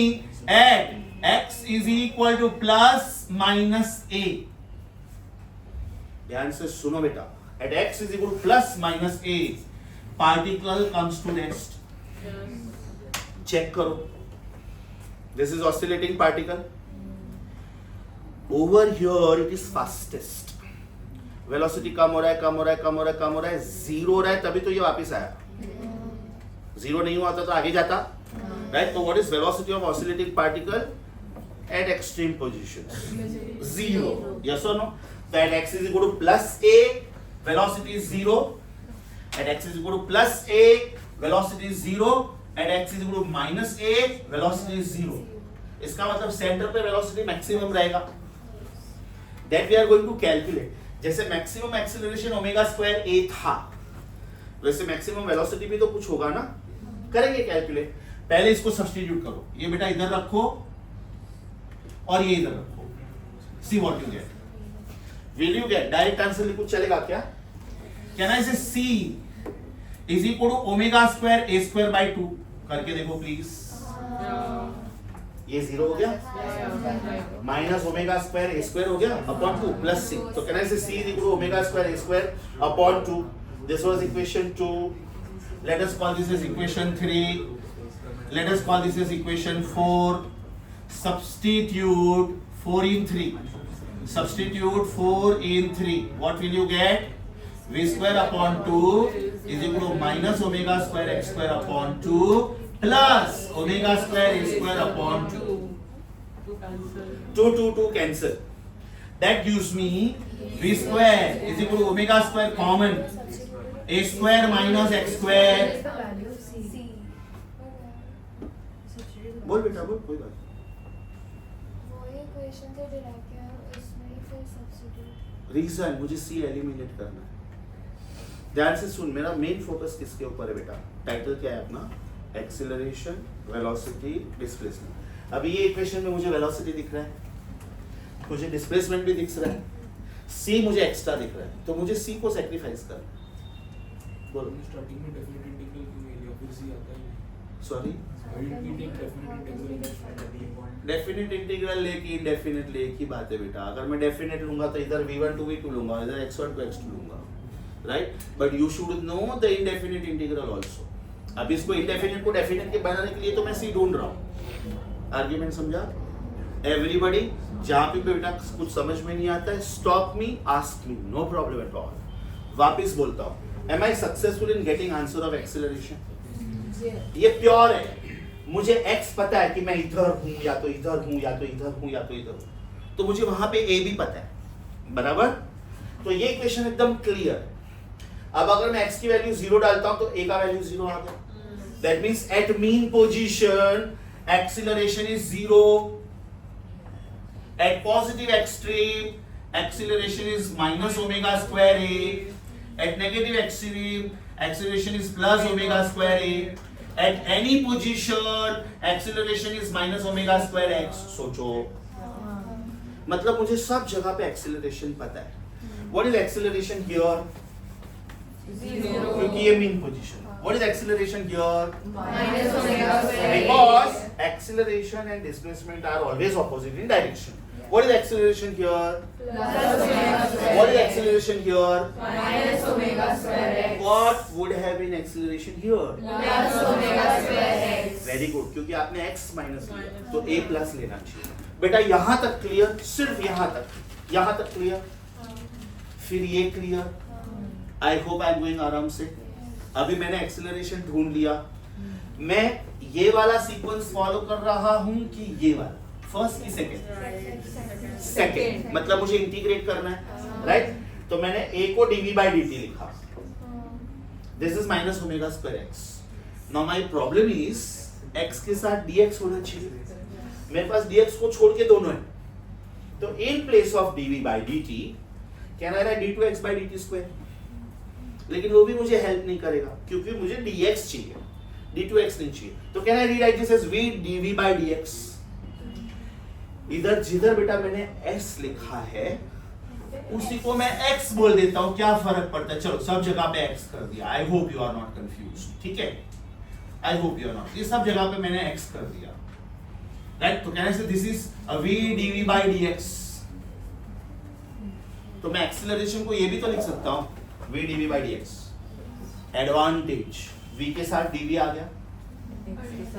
at x is equal to plus minus a? ध्यान से सुनो बेटा. At x is equal to plus minus a, particle comes to rest. Check करो. This is oscillating particle. Over here it is fastest. Velocity कम हो रहा है, कम हो रहा है, कम हो रहा है, कम हो रहा है, जीरो हो रहा है, तभी तो ये वापस आया. जीरो नहीं हुआ था तो आगे जाता. Right? So what is velocity of oscillating particle at extreme positions? Zero. Yes or no? So at x is equal to plus a, velocity is zero. At x is equal to plus a, velocity is zero. At x is equal to minus a, velocity is zero. इसका मतलब centre पे velocity maximum रहेगा. That we are going to calculate. जैसे maximum acceleration omega square a था, वैसे maximum velocity भी तो कुछ होगा ना. करेंगे कैलकुलेट. पहले इसको सब्स्टिट्यूट करो. ये बेटा इधर रखो और ये इधर रखो. See what you get. Will you get? Direct answer लिखो चलेगा क्या? Can I say c is equal to omega square a square by 2? करके देखो प्लीज. ये जीरो हो गया. Minus omega square a square हो गया अपॉन 2 प्लस c. तो can I say c is equal to omega square a square upon 2. This was equation 2. Let us call this is equation 3. Let us call this is equation 4. Substitute 4 in 3. Substitute 4 in 3. What will you get? V square upon 2 is equal to minus omega square x square upon 2 plus omega square a square upon 2. 2 cancel. That gives me V square is equal to omega square common. A square minus x square. बोल बेटा बोल कोई बात. वो equation से derive किया इसमें ही फिर सब्स्टिट्यूट. रीजन मुझे c एलिमिनेट करना है. ध्यान से सुन. मेरा मेन फोकस किसके ऊपर है बेटा? टाइटल क्या है अपना? Acceleration, velocity, displacement. अभी ये इक्वेशन में मुझे वेलोसिटी दिख रहा है, मुझे डिस्प्लेसमेंट भी दिख रहा है. C मुझे एक्स्ट्रा दिख रहा है, तो मुझे C को सेक्रीफाइस कर। बोलो। स्टार्टिंग में डेफिनेट इंटीग्रल क्यों ले लिया, फिर C आता है। सॉरी, डेफिनेट इंटीग्रल लेके इंडेफिनेट ले एक ही बात है बेटा। अगर मैं डेफिनेट लूंगा तो इधर v1 to v2 लूंगा, इधर x1 to x2 लूंगा, right? But you should know the indefinite integral also. अब इसको इंडेफिनेट को डेफिनेट के बनाने के लिए तो मैं C ढूंढ रहा हूँ। आर्गुमेंट समझा? एवरीबॉडी, जहाँ पे बेटा कुछ समझ में नहीं आता है, stop me, ask me, no problem at all. वापिस बोलता हूँ, am I successful in getting answer of acceleration? ये प्योर है। मुझे x पता है कि मैं इधर हूं या तो इधर हूं या तो इधर हूं या तो इधर हूं, तो मुझे वहां पे a भी पता है, बराबर? तो ये इक्वेशन एकदम क्लियर है। अब अगर मैं x की वैल्यू 0 डालता हूं तो a का वैल्यू 0 आ गया। That means at mean position acceleration is 0, at positive extreme acceleration is minus omega square a, at negative extreme acceleration is plus omega square a, at any position acceleration is minus omega square x। सोचो, मतलब मुझे सब जगह पे acceleration पता है। What is acceleration here? क्योंकि ये mean position। What is acceleration here? Minus omega square a। Because acceleration and displacement are always opposite in direction। What is acceleration here? Plus omega square What is a। acceleration here? Minus omega square x। What would have been acceleration here? Plus omega square x। Very good, क्योंकि आपने x minus लिया तो a plus लेना चाहिए। बेटा यहाँ तक clear, सिर्फ यहाँ तक क्लियर, फिर ये clear. I hope I am going आराम से। अभी मैंने एक्सेलरेशन ढूंढ लिया, मैं ये वाला सीक्वेंस फॉलो कर रहा हूँ कि ये वाला, फर्स्ट की सेकेंड, मतलब मुझे इंटीग्रेट करना है, राइट? तो मैंने a को dv by dt लिखा, this is minus omega square x। Now my problem is x के साथ dx होना चाहिए, मेरे पास dx को छोड़ के दोनों है, तो in place of dv by dt can I right d2x by dt square? लेकिन वो भी मुझे हेल्प नहीं करेगा क्योंकि मुझे dx चाहिए, d2x नहीं चाहिए। तो can I rewrite this as v dv by dx? इधर जिधर बेटा मैंने s लिखा है उसी को मैं x बोल देता हूं, क्या फर्क पड़ता है? चलो सब जगह पे x कर दिया। I hope you are not confused, ठीक है? I hope you are not, ये सब जगह पे मैंने x कर दिया, राइट? तो कैन आई से this is v dv by dx। तो मैं एक्सीलरेशन को ये भी तो लिख सकता हूं v dv by dx। Advantage, v के साथ dv आ गया।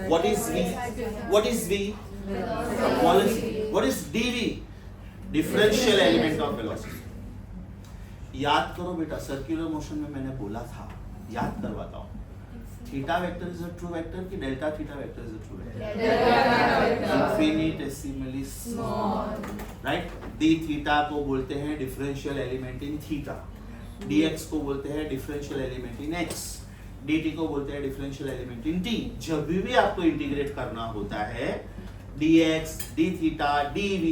What is v? What is v? Velocity। What is dv? Differential element of velocity। याद करो बेटा, सर्कुलर मोशन में मैंने बोला था, याद करवाता हूँ, theta vector is a true vector कि delta theta vector is a true vector? Infinitesimally small, right? D theta को बोलते हैं differential element in theta, dx को बोलते हैं differential element in x, dt को बोलते हैं डिफरेंशियल एलिमेंट इन t। जब भी आपको इंटीग्रेट करना होता है dx, d theta, dv,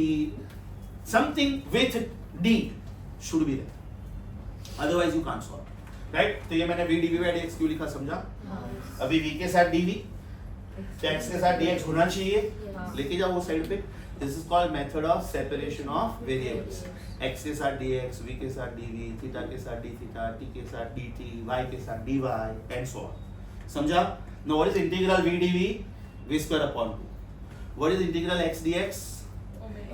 something with d should be there, otherwise you can't solve, right? तो ये मैंने v dv by dx क्यों लिखा, समझा? अभी v के साथ dv, x के साथ dx होना चाहिए, लेके जाओ वो साइड पे। This is called method of separation of variables. x के साथ dx, v के साथ dv, थीटा के साथ d थीटा, t के साथ dt, y के साथ dy and so on। समझा? Now what is integral v dv? v square upon 2। What is integral x dx?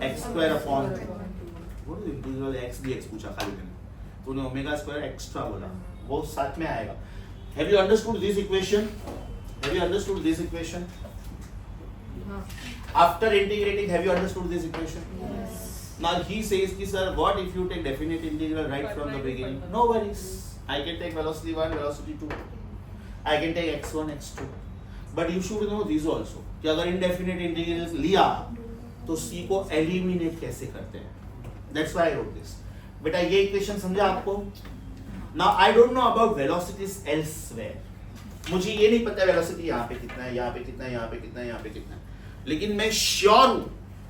x square upon 2। What is integral x dx पूछा खाली मैंने, तूने omega square extra बोला, वो साथ में आएगा। Have you understood this equation? Have you understood this equation? After integrating, have you understood this equation? Yes। Now he says कि sir, what if you take definite integral right from the beginning? No worries. I can take velocity 1, velocity 2. I can take x1, x2. But you should know this also कि अगर indefinite integrals लिया तो c को eliminate कैसे करते हैं? That's why I wrote this. बेटा ये equation समझा आपको? Now I don't know about velocities elsewhere. मुझे ये नहीं पता velocity यहाँ पे कितना है, यहाँ पे कितना है, यहाँ पे कितना है, यहाँ पे कितना है, लेकिन मैं श्योर हूँ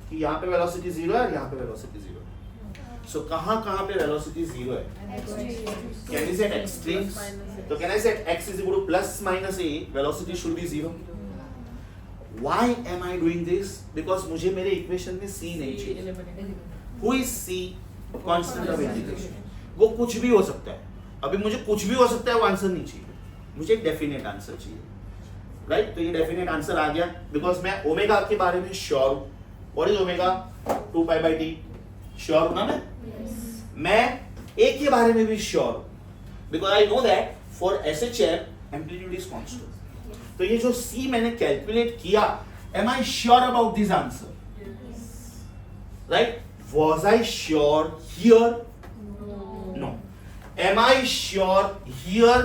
कि यहाँ पे वेलोसिटी 0 है और यहाँ पे वेलोसिटी 0 है। सो कहाँ पे वेलोसिटी 0 है? Can we set extremes? तो can I set x is equal to plus minus a, velocity should be 0। Why am I doing this? Because मुझे मेरे इक्वेशन में c नहीं चाहिए। Who is c? Constant of integration. वो कुछ भी हो सकता है, अभी मुझे कुछ भी हो सकता है, वो आंसर नहीं चाहिए, मुझे एक डेफिनेट आंसर चाहिए, राइट? तो ये डेफिनेट आंसर आ गया बिकॉज मैं ओमेगा के बारे में श्योर हूं। What is omega? 2 pi by T. Sure हूं ना मैं ए के बारे में भी श्योर हूं because I know that for SHF amplitude is constant. तो ये जो सी मैंने कैलकुलेट किया, am I sure about this answer? Right? Was I sure here? No. Am I sure here?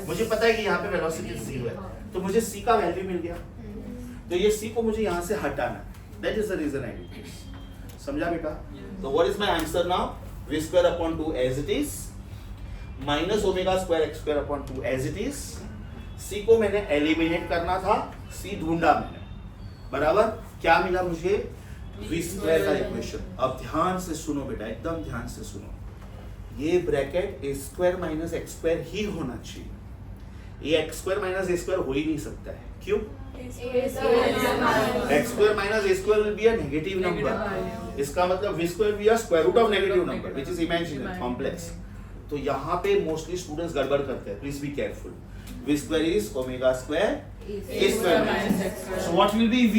मुझे पता है कि यहाँ पे वेलोसिटी 0 है, तो मुझे c का वैल्यू मिल गया, तो ये c को मुझे यहाँ से हटाना है। That is the reason I did this. समझा बेटा? तो what is my answer now? v square upon 2 as it is minus omega square x square upon 2 as it is। c को मैंने एलिमिनेट करना था, c ढूंढा मैंने, बराबर। क्या मिला मुझे? v square का इक्वेशन। अब ध्यान से सुनो बेटा, एकदम ध्यान से सुनो, ये bracket a square minus x square ही होना चाहिए, ये x square minus a square हो ही नहीं सकता है। क्यों? X square minus a square will be a negative number, इसका मतलब v स्क्वायर भी a square root of negative number which is imaginary complex. तो यहाँ पे मोस्टली स्टूडेंट्स गड़बड़ करते हैं, please be careful. v square is omega square a square minus x square, so what will be v?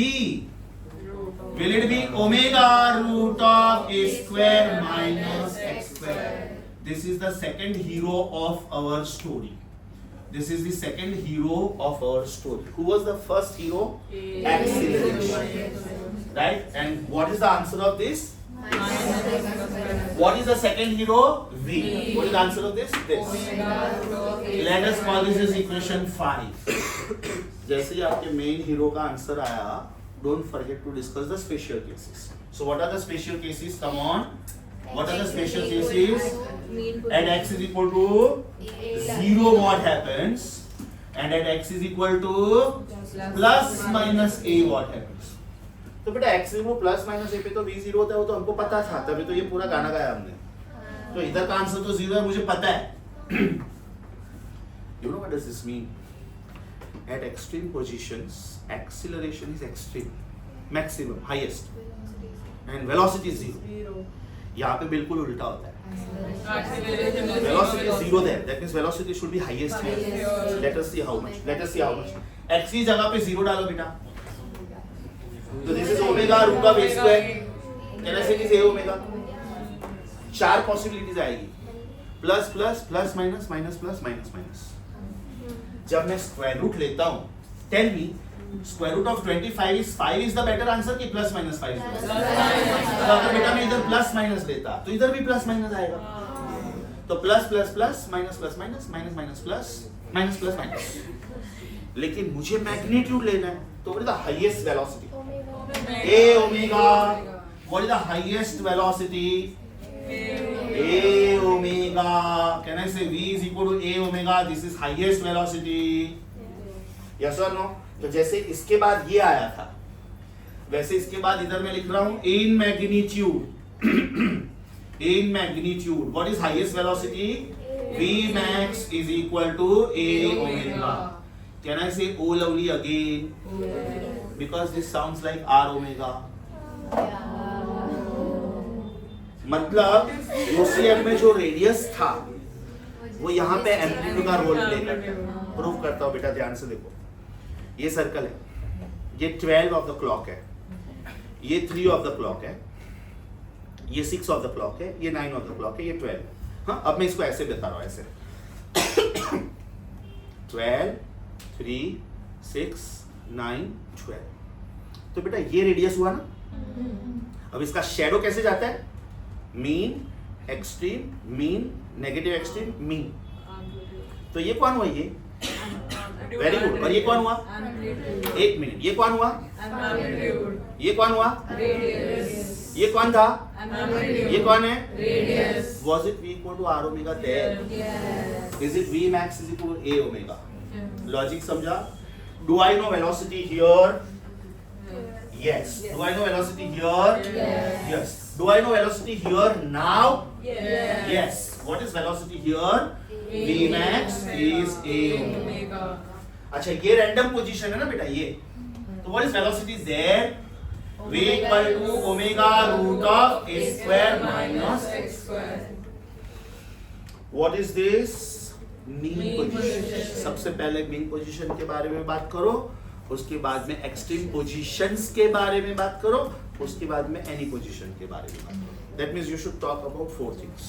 Will it be omega root of a square minus x square? This is the second hero of our story. This is the second hero of our story. Who was the first hero? Acceleration. Right? And what is the answer of this? What is the second hero? V. What is the answer of this? This. Let us call this as equation 5. जैसे ही आपके main hero का answer आया, don't forget to discuss the special cases. So what are the special cases? Come on. What are the special cases? At x is equal to 0, what happens? And at x is equal to plus minus a, what happens? तो बेटा x equal plus minus a पे तो v 0 होता है, वो तो हमको पता था, तभी तो ये पूरा गाना गाया हमने। तो इधर का आंसर तो 0 है, मुझे पता है। You know what does this mean? At extreme positions, acceleration is extreme, maximum, highest, and velocity is 0. यहाँ पे बिल्कुल उल्टा होता है। Velocity is 0 there. That means velocity should be highest here. Let us see how much. Let us see how much. X की जगह पे 0 डालो बेटा। तो this is omega root of a square. Can I say this a omega? 4 possibilities आएगी। Plus plus plus minus minus plus minus minus. जब मैं square root लेता हूँ, tell me, square root of 25 is the better answer कि plus minus 5? तो अगर बेटा मैं इधर प्लस माइनस लेता तो इधर भी प्लस माइनस आएगा, तो plus plus plus minus plus minus minus minus plus minus plus minus. लेकिन मुझे मैग्नीट्यूड लेना है, तो what is the highest velocity? a omega. What is the highest velocity? A omega. Can I say v is equal to a omega? This is highest velocity. Yes or no? तो जैसे इसके बाद ये आया था, वैसे इसके बाद इधर मैं लिख रहा हूं in magnitude. In magnitude, what is highest velocity? V max is equal to a omega. Can I say O lovely again? Because this sounds like R omega. मतलब OCM में जो रेडियस था वो यहाँ पे एम्पलीट्यूड का रोल प्ले करता है। प्रूव करता हूँ बेटा, ध्यान से देखो। ये सर्कल है, ये 12 ऑफ द क्लॉक है, ये 3 ऑफ द क्लॉक है, ये 6 ऑफ द क्लॉक है, ये 9 ऑफ द क्लॉक है, ये 12 है। हाँ, अब मैं इसको ऐसे बता रहा हूँ, ऐसे 12, 3, 6, 9, 12। तो बेटा ये रेडियस हुआ ना। अब इसका शेडो कैसे जाता है? Mean, extreme, mean, negative extreme, mean. तो ये कौन हुआ? ये वेरी गुड। और ये कौन हुआ? एक मिनट, ये कौन हुआ? ये कौन हुआ? ये कौन था? ये कौन है? Was it V equal to R omega there? Is it V max is equal to A omega? Logic समझा? Do I know velocity here? Yes. Do I know velocity here? Yes. Do I know velocity here now? Yes. What is velocity here? V max is A omega. अच्छा, ये random position है ना बेटा, ये। तो what is velocity there? V equal to omega root of a square minus x square. What is this? Mean position. सबसे पहले mean position के बारे में बात करो, उसके बाद में एक्सट्रीम पोजीशंस के बारे में बात करो, उसके बाद में एनी पोजीशन के बारे में बात करो. That means you should talk about 4 things: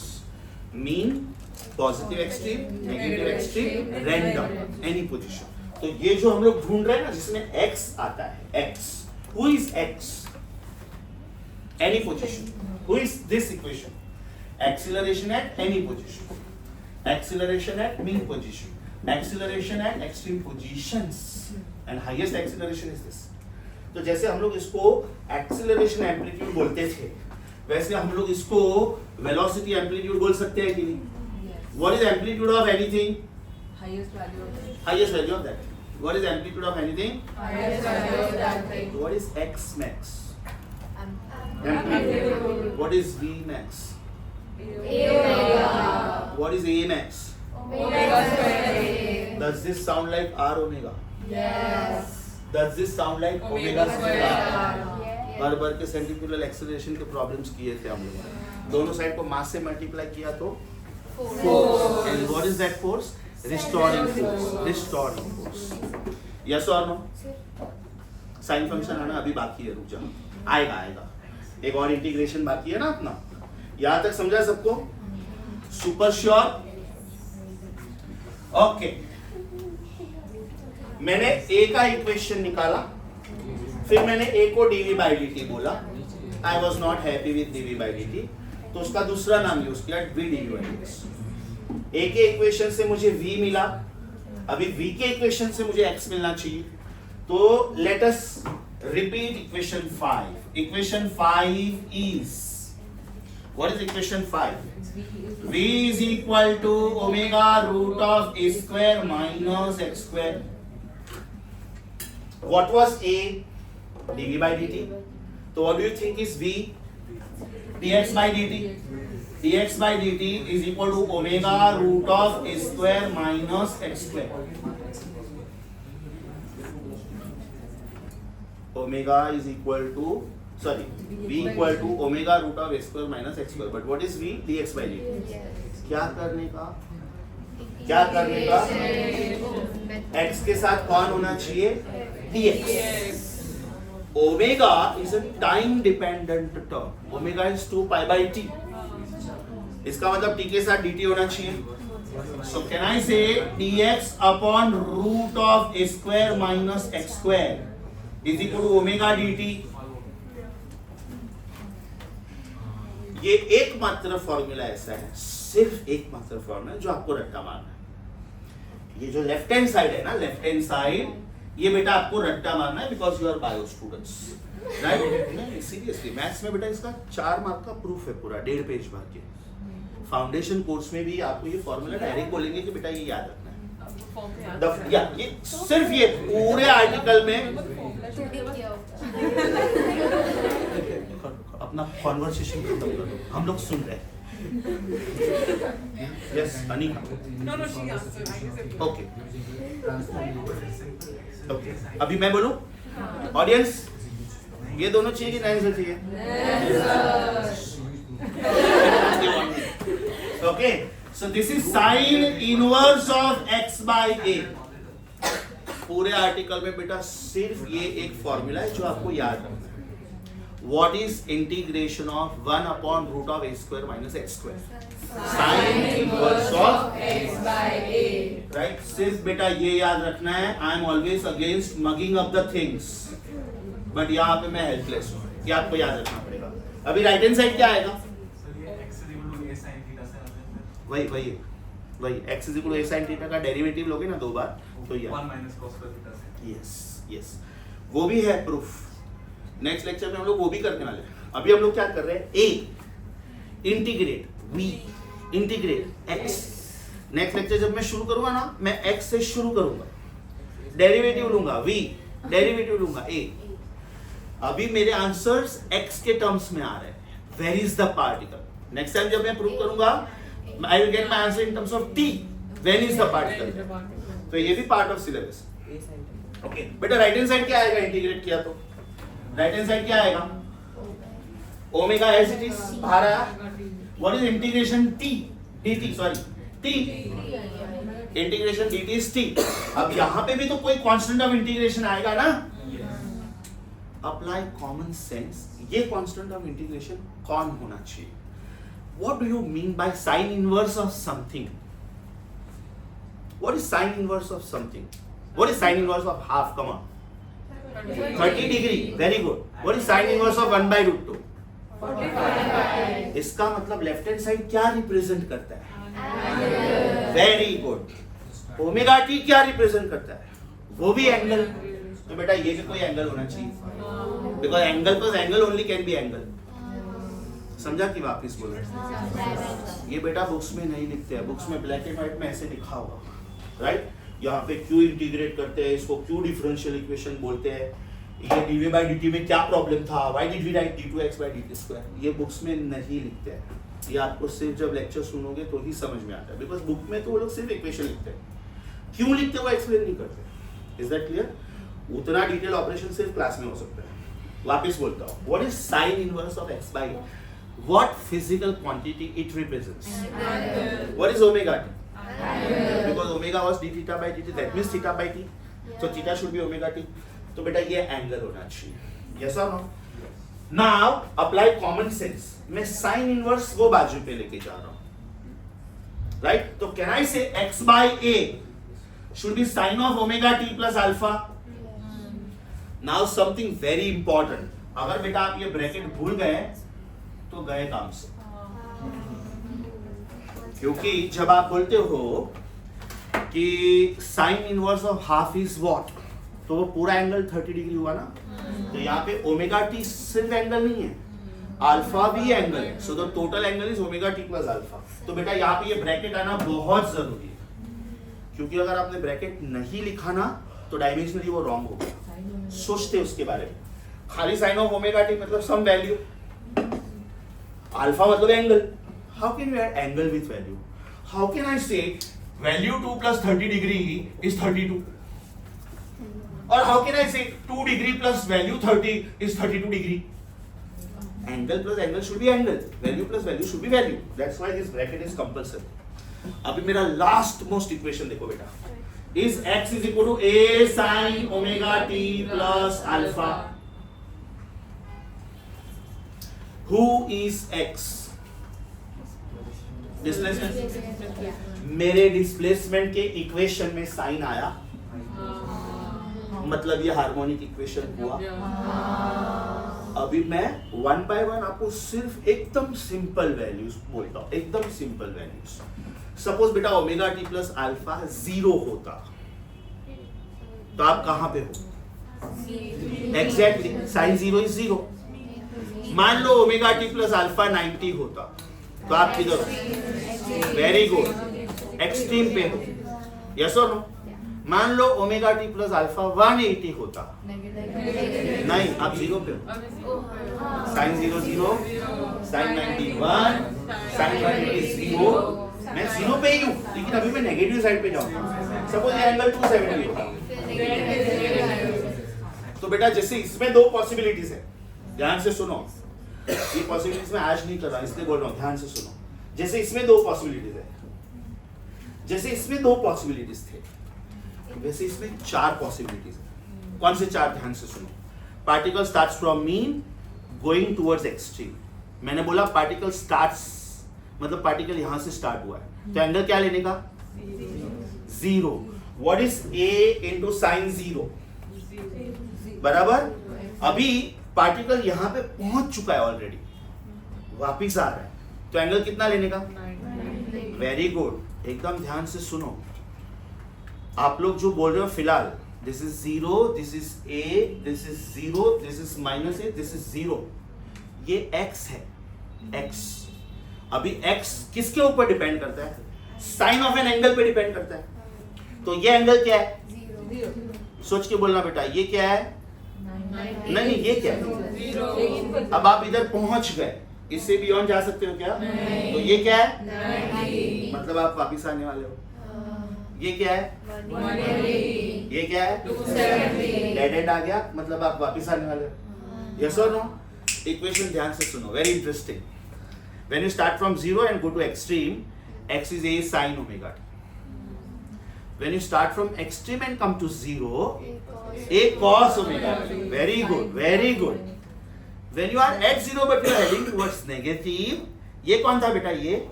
mean, positive extreme, negative extreme, random, any position. तो ये जो हम लोग ढूंढ रहे हैं ना, जिसमें x आता है, x. Who is x? Any position. Who is this equation? Acceleration at any position. Acceleration at mean position. Acceleration at extreme positions. And highest acceleration is this. तो जैसे हम लोग इसको acceleration amplitude बोलते थे, वैसे हम लोग इसको velocity amplitude बोल सकते हैं कि नहीं? What is amplitude of anything? Highest value of that. Highest value of that. What is amplitude of anything? Highest value of that thing. So what is x max? Amplitude. What is v max? Omega. What is a max? Omega square. Does this sound like r omega? Yes. Does this sound like Omega omega square. square? बार बार के centrifugal acceleration के problems किए थे हम लोगों ने. दोनों side को मास से मल्टीप्लाई किया तो force. And what is that force? Restoring force. Restoring force. Yes और नो? साइन फंक्शन आना अभी बाकी है, रुक जाओ, आएगा आएगा. एक और इंटीग्रेशन बाकी है ना अपना. यहां तक समझा सबको? Super sure? ओके. मैंने a का इक्वेशन निकाला, फिर मैंने a को dv by dt बोला. I was not happy with dv by dt, तो उसका दूसरा नाम यूज किया v dv by dx. a के इक्वेशन से मुझे v मिला, अभी v के इक्वेशन से मुझे x मिलना चाहिए. तो let us repeat equation 5. Equation 5 is, what is equation 5? v is equal to omega root of a square minus x square. What was a? dv by dt. So what do you think is v? dx by dt. dx by dt is equal to omega root of a square minus x square. Omega is equal to, sorry, v equal to omega root of a square minus x square. But what is v? dx by dt. क्या करने का? क्या करने का? x के साथ कौन होना चाहिए? dx. Omega is a time dependent term. Omega is 2 pi by t. इसका मतलब t के साथ dt होना चाहिए. So can I say dx upon root of a square minus x square is equal to omega dt? ये एकमात्र formula ऐसा है, सिर्फ एकमात्र फॉर्मूला जो आपको रट्टा मारना है. ये जो लेफ्ट हैंड साइड है ना, लेफ्ट हैंड साइड, ये बेटा आपको रट्टा मारना है, because you are bio students, राइट? नहीं सीरियसली, मैथ्स में बेटा इसका 4 मार्क का प्रूफ है पूरा, 1.5 पेज भर के. फाउंडेशन कोर्स में भी आपको ये फॉर्मूला डायरेक्ट बोलेंगे कि बेटा ये याद रखना है. ये सिर्फ ये पूरे आर्टिकल में अपना कॉन्वर्सेशन खत्म कर दो, हम लोग सुन रहे हैं. Yes Anika. No, she answered. I said. Okay okay. अभी मैं बोलूं? ऑडियंस, ये दोनों चाहिए कि नहीं चाहिए? Okay. So this is sine inverse of x by a. पूरे आर्टिकल में बेटा सिर्फ ये एक फॉर्मूला है जो आपको याद रखना है. What is integration of 1 upon root of a square minus x square? Sin inverse of X by a. right? सिर्फ बेटा ये याद रखना है. I am always against mugging up the things, but यहाँ पे मैं helpless हूँ. ये आपको याद रखना पड़ेगा. अभी राइट हैंड साइड क्या आएगा? वही x is equal to a sin theta का डेरिवेटिव लोगे ना 2 बार, तो ये 1 minus cos square theta से. यस वो भी है प्रूफ. नेक्स्ट लेक्चर में हम लोग वो भी करने वाले हैं. अभी हम लोग क्या कर रहे हैं? a integrate v integrate x. Next lecture जब मैं शुरू करूंगा ना, मैं x से शुरू करूंगा, डेरिवेटिव लूंगा v, डेरिवेटिव लूंगा a. अभी मेरे आंसर्स x के टर्म्स में आ रहे हैं. Where is the particle? Next time जब मैं प्रूव करूंगा, I will get my answer in terms of t. When is the particle? तो ये भी पार्ट ऑफ सिलेबस. ओके बेटा, राइट हैंड साइड क्या आएगा इंटीग्रेट किया तो? राइट हैंड साइड क्या आएगा? ओमेगा एज इट इज बाहर आया. What is integration T dt sorry T integration dt is T. अब यहाँ पे भी तो कोई कांस्टेंट ऑफ इंटीग्रेशन आएगा ना. Apply common sense. ये कांस्टेंट ऑफ इंटीग्रेशन कौन होना चाहिए? What do you mean by sine inverse of something? What is sine inverse of something? What is sine inverse of half? Come on. 30 degree. Very good. What is sine inverse of 1 by root 2? 45. इसका मतलब left hand side क्या represent करता है? Very good. Omega T क्या represent करता है? वो भी एंगल. तो बेटा ये भी कोई एंगल होना चाहिए. Because angle plus angle only can be angle. समझा कि वापिस बोल रहे हैं? ये बेटा बुक्स में नहीं लिखते हैं. बुक्स में ब्लैक एंड व्हाइट में ऐसे लिखा होगा. राइट. यहाँ पे क्यू इंटीग्रेट करते हैं, इसको क्यू डिफरेंशियल इक्वेशन बोलते हैं. ये dv by dt में क्या प्रॉब्लम था? why did we write d2x by dt square? ये बुक्स में नहीं लिखते हैं. ये आपको सिर्फ जब लेक्चर सुनोगे तो ही समझ में आता है. बिकॉज बुक में तो वो लोग सिर्फ इक्वेशन लिखते हैं. क्यों लिखते वो एक्सप्लेन नहीं करते. Is that clear? उतना डिटेल ऑपरेशन सिर्फ क्लास में हो सकता है. वापिस बोलता हूँ. What is sine inverse of x by what physical quantity it represents? What is omega t? Because omega was d theta by dt, that means theta by t. So theta should be omega t. तो बेटा ये angle होना चाहिए. Yes or no? Now apply common sense. मैं sin inverse वो बाजू पे लेके जा रहा हूँ. Right? तो can I say x by a should be sin of omega t plus alpha? Now something very important. अगर बेटा आप ये ब्रैकेट भूल गए तो गए काम से. क्योंकि जब आप बोलते हो कि sine inverse of half is what, तो वो पूरा एंगल 30 डिग्री हुआ ना. तो यहाँ पे ओमेगा टी सिर्फ एंगल नहीं है, अल्फा भी एंगल है. So the total angle is omega t plus alpha. तो बेटा यहाँ पे ये ब्रैकेट आना बहुत जरूरी है. क्योंकि अगर आपने ब्रैकेट नहीं लिखा ना तो डायमेंशनली वो रॉन्ग होगा. सोचते उसके बारे में. खाली साइन ऑफ ओमेगा टी मतलब सम वैल्यू, अल्फा मतलब angle. How can we add angle with value? How can I say value 2 plus 30 degree is 32? और हाउ कैन आई से 2 degree plus value 30 is 32 degree? Angle plus angle should be angle. Value plus value should be value. That's why this bracket is compulsory. अभी मेरा last most equation देखो बेटा. Is x is equal to a sin omega t plus alpha? Who is x? Displacement. मेरे displacement के equation में sign आया, मतलब ये हार्मोनिक इक्वेशन हुआ. अभी मैं वन बाय वन आपको सिर्फ एकदम सिंपल वैल्यूज बोलता हूँ. एकदम सिंपल वैल्यूज. सपोज बेटा ओमेगा टी प्लस अल्फा 0 होता तो आप कहां पे हो? एग्जैक्टली. Sine 0 is 0. मान लो ओमेगा टी प्लस अल्फा 90 होता तो आप किधर हो? Very good. एक्सट्रीम पे हो. यस और नो? मान लो ओमेगा टी प्लस अल्फा 180 होता. नहीं, आप 0 पे हो. Sine 0 0, sine 90 1, sine 180 0. मैं 0 पे ही हूँ, लेकिन अभी मैं नेगेटिव साइड पे जाऊंगा. सपोज ये एंगल 270 होता. तो बेटा जैसे इसमें दो पॉसिबिलिटीज है, ध्यान से सुनो. ये पॉसिबिलिटीज मैं आज नहीं कर रहा, इसलिए बोल रहा हूँ, ध्यान से सुनो. जैसे इसमें दो पॉसिबिलिटीज है, जैसे इसमें दो पॉसिबिलिटीज थे, वैसे इसमें 4 पॉसिबिलिटीज है. कौन से 4? ध्यान से सुनो. Particle starts from mean going towards extreme. मैंने बोला पार्टिकल स्टार्ट्स मतलब पार्टिकल यहां से स्टार्ट हुआ है, तो एंगल क्या लेने का? 0. What is a into sine 0? बराबर. अभी पार्टिकल यहां पे पहुंच चुका है ऑलरेडी, वापिस आ रहा है, तो एंगल कितना लेने का? Very good. एकदम ध्यान से सुनो. आप लोग जो बोल रहे हो फिलहाल, this is 0, this is a, this is 0, this is minus a, this is 0. ये x है, x. अभी x किसके ऊपर डिपेंड करता है? साइन ऑफ एन एंगल पे डिपेंड करता है. तो ये एंगल क्या है? 0. सोच के बोलना बेटा. ये क्या है? नहीं, ये क्या है? अब आप इधर पहुंच गए, इससे बियॉन्ड जा सकते हो क्या? तो ये क्या है? मतलब आप वापिस आने वाले हो. ये क्या है? 180. ये क्या है? 270. डेड एंड आ गया, मतलब आप वापिस आने वाले हो. Yes or no? Equation ध्यान से सुनो, very interesting. When you start from 0 and go to extreme, x is a sin omega t. When you start from extreme and come to 0, a cos omega t. Very good, very good. When you are at 0 but you are heading towards negative, ये कौन था बेटा? ये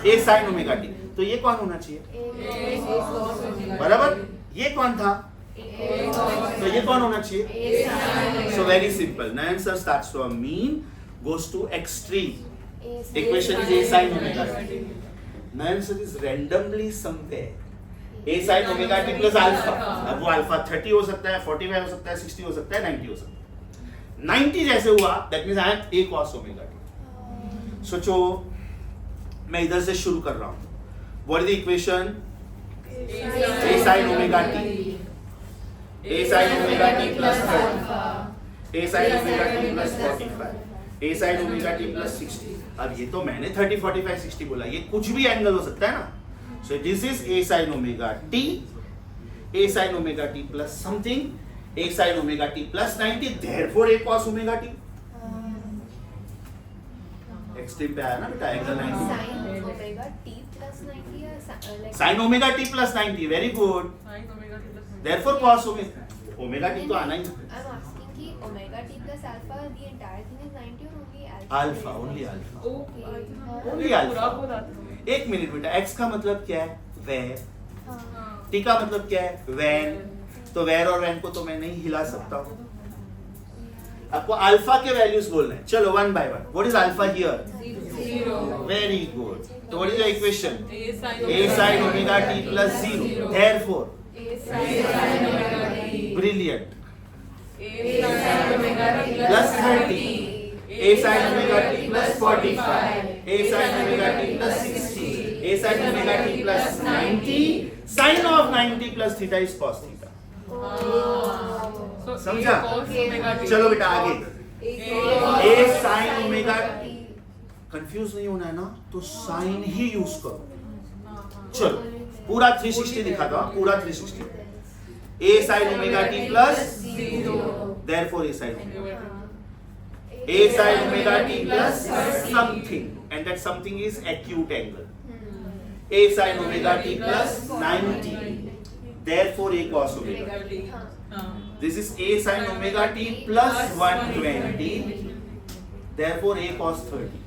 a sin omega t. तो ये कौन होना चाहिए? बराबर? ये कौन था? तो ये कौन होना चाहिए? So very simple. Now answer starts from mean, goes to extreme. Equation is a sin omega t. Now answer is randomly somewhere. A sin omega t plus alpha. अब वो alpha 30 हो सकता है, 45 हो सकता है, 60 हो सकता है, 90 हो सकता है. 90 जैसे हुआ, that means I am a cos omega t. सोचो, मैं इधर से शुरू कर रहा हूँ. What is the equation? A sin omega t. A sin omega t plus 30. A sin omega t plus 45. A sin omega t plus 60. अब ये तो मैंने 30, 45, 60 बोला. ये कुछ भी एंगल हो सकता है ना. So this is a sin omega t. A sin omega t plus something. A sin omega t plus 90. Therefore a cos omega t. Extreme पे आया ना बेटा angle 90. sin omega t plus 90 या like Sin omega t plus 90. Very good. Sin omega t plus Therefore cos omega. Omega t तो आना ही. I'm asking कि omega t plus alpha, the entire thing is 90 or only alpha? Alpha, only alpha. Okay. Only alpha. एक minute बेटा, x का मतलब क्या है? Where. हाँ. t का मतलब क्या है? When. तो where और when को तो मैं नहीं हिला सकता हूँ. आपको अल्फा के वैल्यूज बोलने हैं. चलो one by one. What is alpha here? 0. Very good. तो what is the equation? A a sin omega t plus 0. Therefore, A sin omega t. brilliant. A sin omega t Plus 30. a sin omega t plus 45. a sin omega t plus 60. a sin omega t plus 90. Sin of 90 plus theta is cos theta. So समझा? A cos omega t. चलो बेटा आगे. A a sin omega t. Confuse नहीं होना है ना, तो sign ही use करो. चलो पूरा 360 दिखाता हूँ. पूरा 360. a sin omega t plus 0. therefore a sin omega. A sin omega t plus something, and that something is acute angle. A sin omega t plus 90. Therefore a cos omega t. This is a sin omega t plus 120. Therefore a cos 30.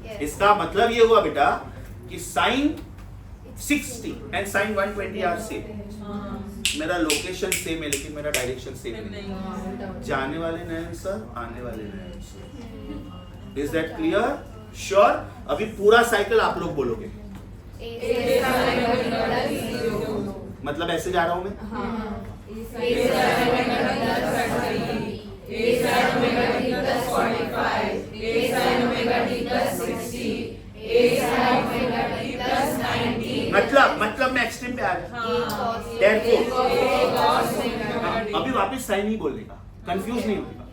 Yes. इसका मतलब ये हुआ बेटा कि sin 60 and sin 120 are same. मेरा location same है लेकिन मेरा डायरेक्शन सेम नहीं. जाने वाले नए आंसर, आने वाले नए answer. Is that clear? Sure? अभी पूरा साइकिल आप लोग बोलोगे. मतलब ऐसे जा रहा हूं मैं. मतलब मैं एक्सट्रीम पे आ गया. अभी वापस साइन ही बोलने का, कंफ्यूज नहीं होगा.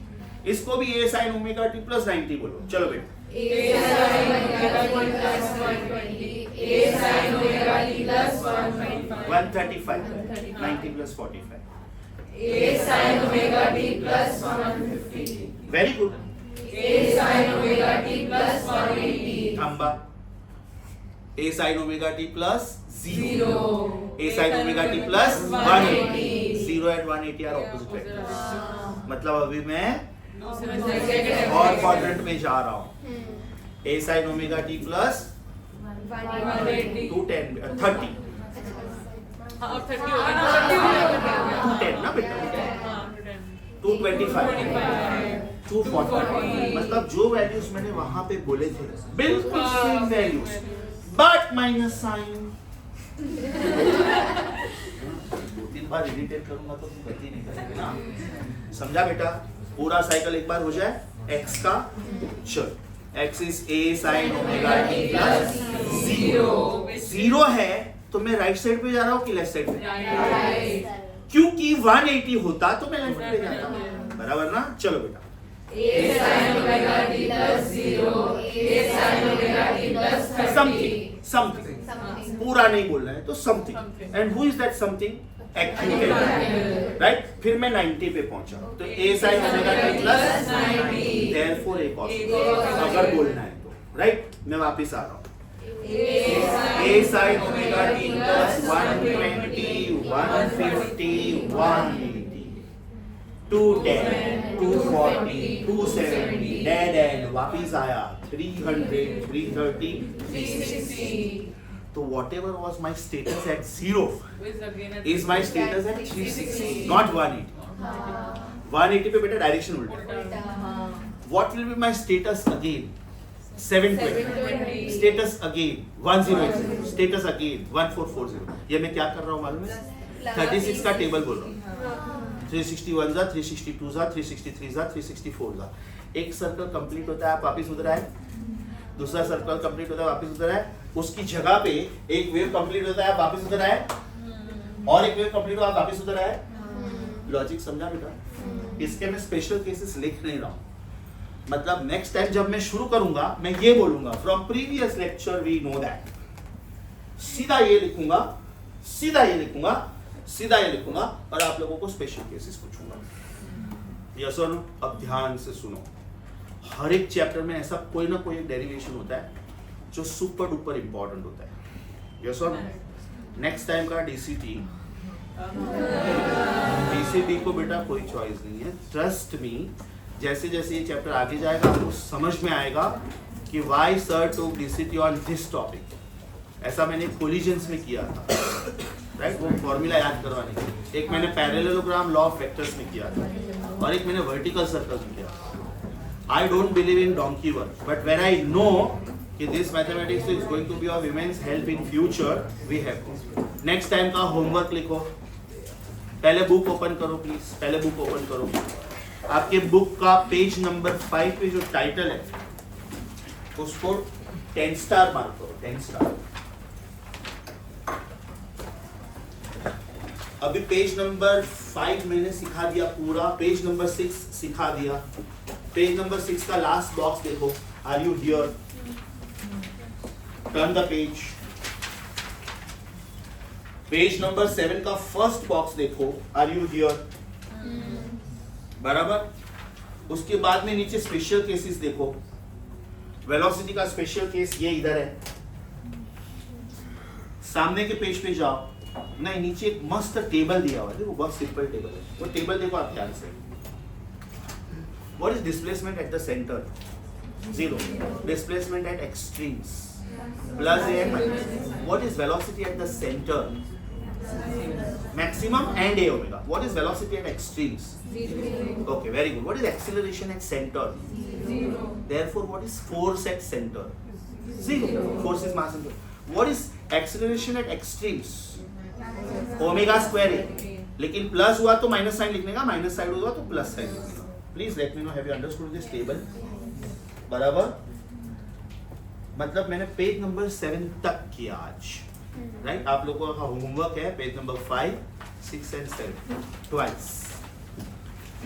इसको भी a sin omega t plus 90 बोलो. चलो बेटा. A sin omega t plus 120. A sin omega t plus 125. 135. 90 plus 45. A sin omega t plus 150. Very good. A sin omega t plus 180. थांबा. a sin omega t plus 0. 0. a sin omega t plus 180. 0 and 180 are opposite vectors. मतलब अभी मैं और quadrant में जा रहा हूँ. a sin omega t plus 210 30. अब 30 हो गया ना. 210 ना बेटा. 225. 240. मतलब जो वैल्यूज मैंने वहां पे बोले थे बिल्कुल same values, but minus sign. 2-3 बार इरिटेट करूंगा तो तुम गलती नहीं करेंगे ना. समझा बेटा? पूरा साइकिल एक बार हो जाए. x का चल x is a sin omega t plus 0. 0 है तो मैं राइट साइड पे जा रहा हूँ कि लेफ्ट साइड पे? क्योंकि 180 होता तो मैं लेफ्ट पे जाता. बराबर ना? चलो बेटा. A sin omega t plus 0. A sin omega t plus 30. Something. पूरा नहीं बोलना है तो something. And who is that something? Acquitted, right? फिर मैं 90 पे पहुंचा, तो a sin omega t plus 90, therefore a cos, अगर बोलना है तो, राइट? मैं वापस आ रहा हूँ, a sin omega t plus 120, 150, 180, 210, 240, 270, dead and, वापस आया 300, 330, 360. So whatever was my status at 0 is my status at 360, not 180. 180 पे बेटा डायरेक्शन उल्टा. What will be my status again? 720. Status again 108. Status again 1440. ये मैं क्या कर रहा हूँ मालूम है? 36 का टेबल बोल रहा हूँ. 361 जा, 362 जा, 363 जा, 364 जा. एक सर्कल कंप्लीट होता है, आप वापिस उधर आए. दूसरा सर्कल कंप्लीट होता है, वापस उधर आए. उसकी जगह पे एक वेव कंप्लीट होता है, वापस उधर आए. और एक वेव कंप्लीट हुआ, वापस उधर आए. लॉजिक समझा बेटा? इसके मैं स्पेशल केसेस लिख नहीं रहा हूँ. मतलब नेक्स्ट टाइम जब मैं शुरू करूंगा, मैं ये बोलूंगा from previous lecture we know that. सीधा ये लिखूंगा, सीधा ये लिखूंगा, सीधा ये लिखूंगा, और आप लोगों को स्पेशल केसेस पूछूंगा. यस और नो? अब ध्यान से सुनो. हर एक चैप्टर में ऐसा कोई ना कोई एक डेरिवेशन होता है जो सुपर डुपर इंपॉर्टेंट होता है. यस और नो? नेक्स्ट टाइम का डीसीटी, डीसीटी को बेटा कोई चॉइस नहीं है. ट्रस्ट मी, जैसे जैसे ये चैप्टर आगे जाएगा आपको समझ में आएगा कि why sir took DCT on this topic. ऐसा मैंने कोलिजन्स में किया था, राइट? वो फॉर्मूला याद करवाने के लिए. एक मैंने पैरेललोग्राम लॉ ऑफ वेक्टर्स में किया था, और एक मैंने वर्टिकल सर्कल्स में किया था. I don't believe in donkey work, but when I know that this mathematics is going to be of immense help in future, we have to. Next time का homework लिखो. पहले बुक ओपन करो please, पहले book open करो. आपके book का page number 5 पे जो टाइटल है उसको 10 स्टार मार्क करो. 10 स्टार. अभी पेज नंबर 5 मैंने सिखा दिया पूरा. पेज नंबर 6 सिखा दिया. पेज नंबर 6 का लास्ट बॉक्स देखो. Are you here? Turn the page. Page number 7 का फर्स्ट बॉक्स देखो. Are you here? बराबर. उसके बाद में नीचे स्पेशल केसेस देखो. वेलोसिटी का स्पेशल केस ये इधर है. सामने के पेज पे जाओ. नहीं, नीचे एक मस्त टेबल दिया हुआ है. वो बहुत सिंपल टेबल है. वो टेबल देखो आप ध्यान से. What is displacement at the center? 0. Displacement at extremes. Plus a and minus. What is velocity at the center? Maximum and a omega. What is velocity at extremes? 0. Okay, very good. What is acceleration at center? 0. Therefore, what is force at center? 0. Force is mass and force. What is acceleration at extremes? Omega square a. लेकिन plus हुआ तो minus sign लिखने का, minus side हुआ तो plus sign लिखने का. Please let me know, have you understood this table? बराबर. मतलब मैंने पेज नंबर 7 तक किया आज, राइट? आप लोगों का होमवर्क है page number 5, 6 and 7 twice.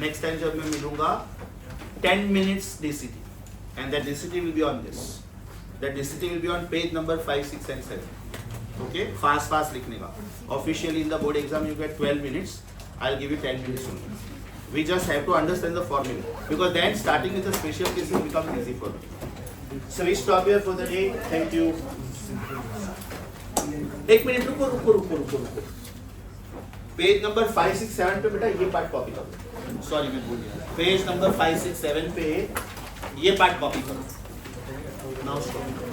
Next time जब मैं मिलूंगा 10 minutes DCT, and that DCT will be on this. That DCT will be on page number 5, 6 and 7. Okay, fast लिखने का. Officially in the board exam you get 12 minutes. I'll give you 10 minutes only. We just have to understand the formula, because then starting with the special cases becomes easy for me. So we stop here for the day. Thank you. एक minute रुको. Page number 5, 6, 7 पे बेटा ये part copy करो. Sorry मैं भूल गया. Page number 5, 6, 7 पे ये पार्ट कॉपी करो. Now stop.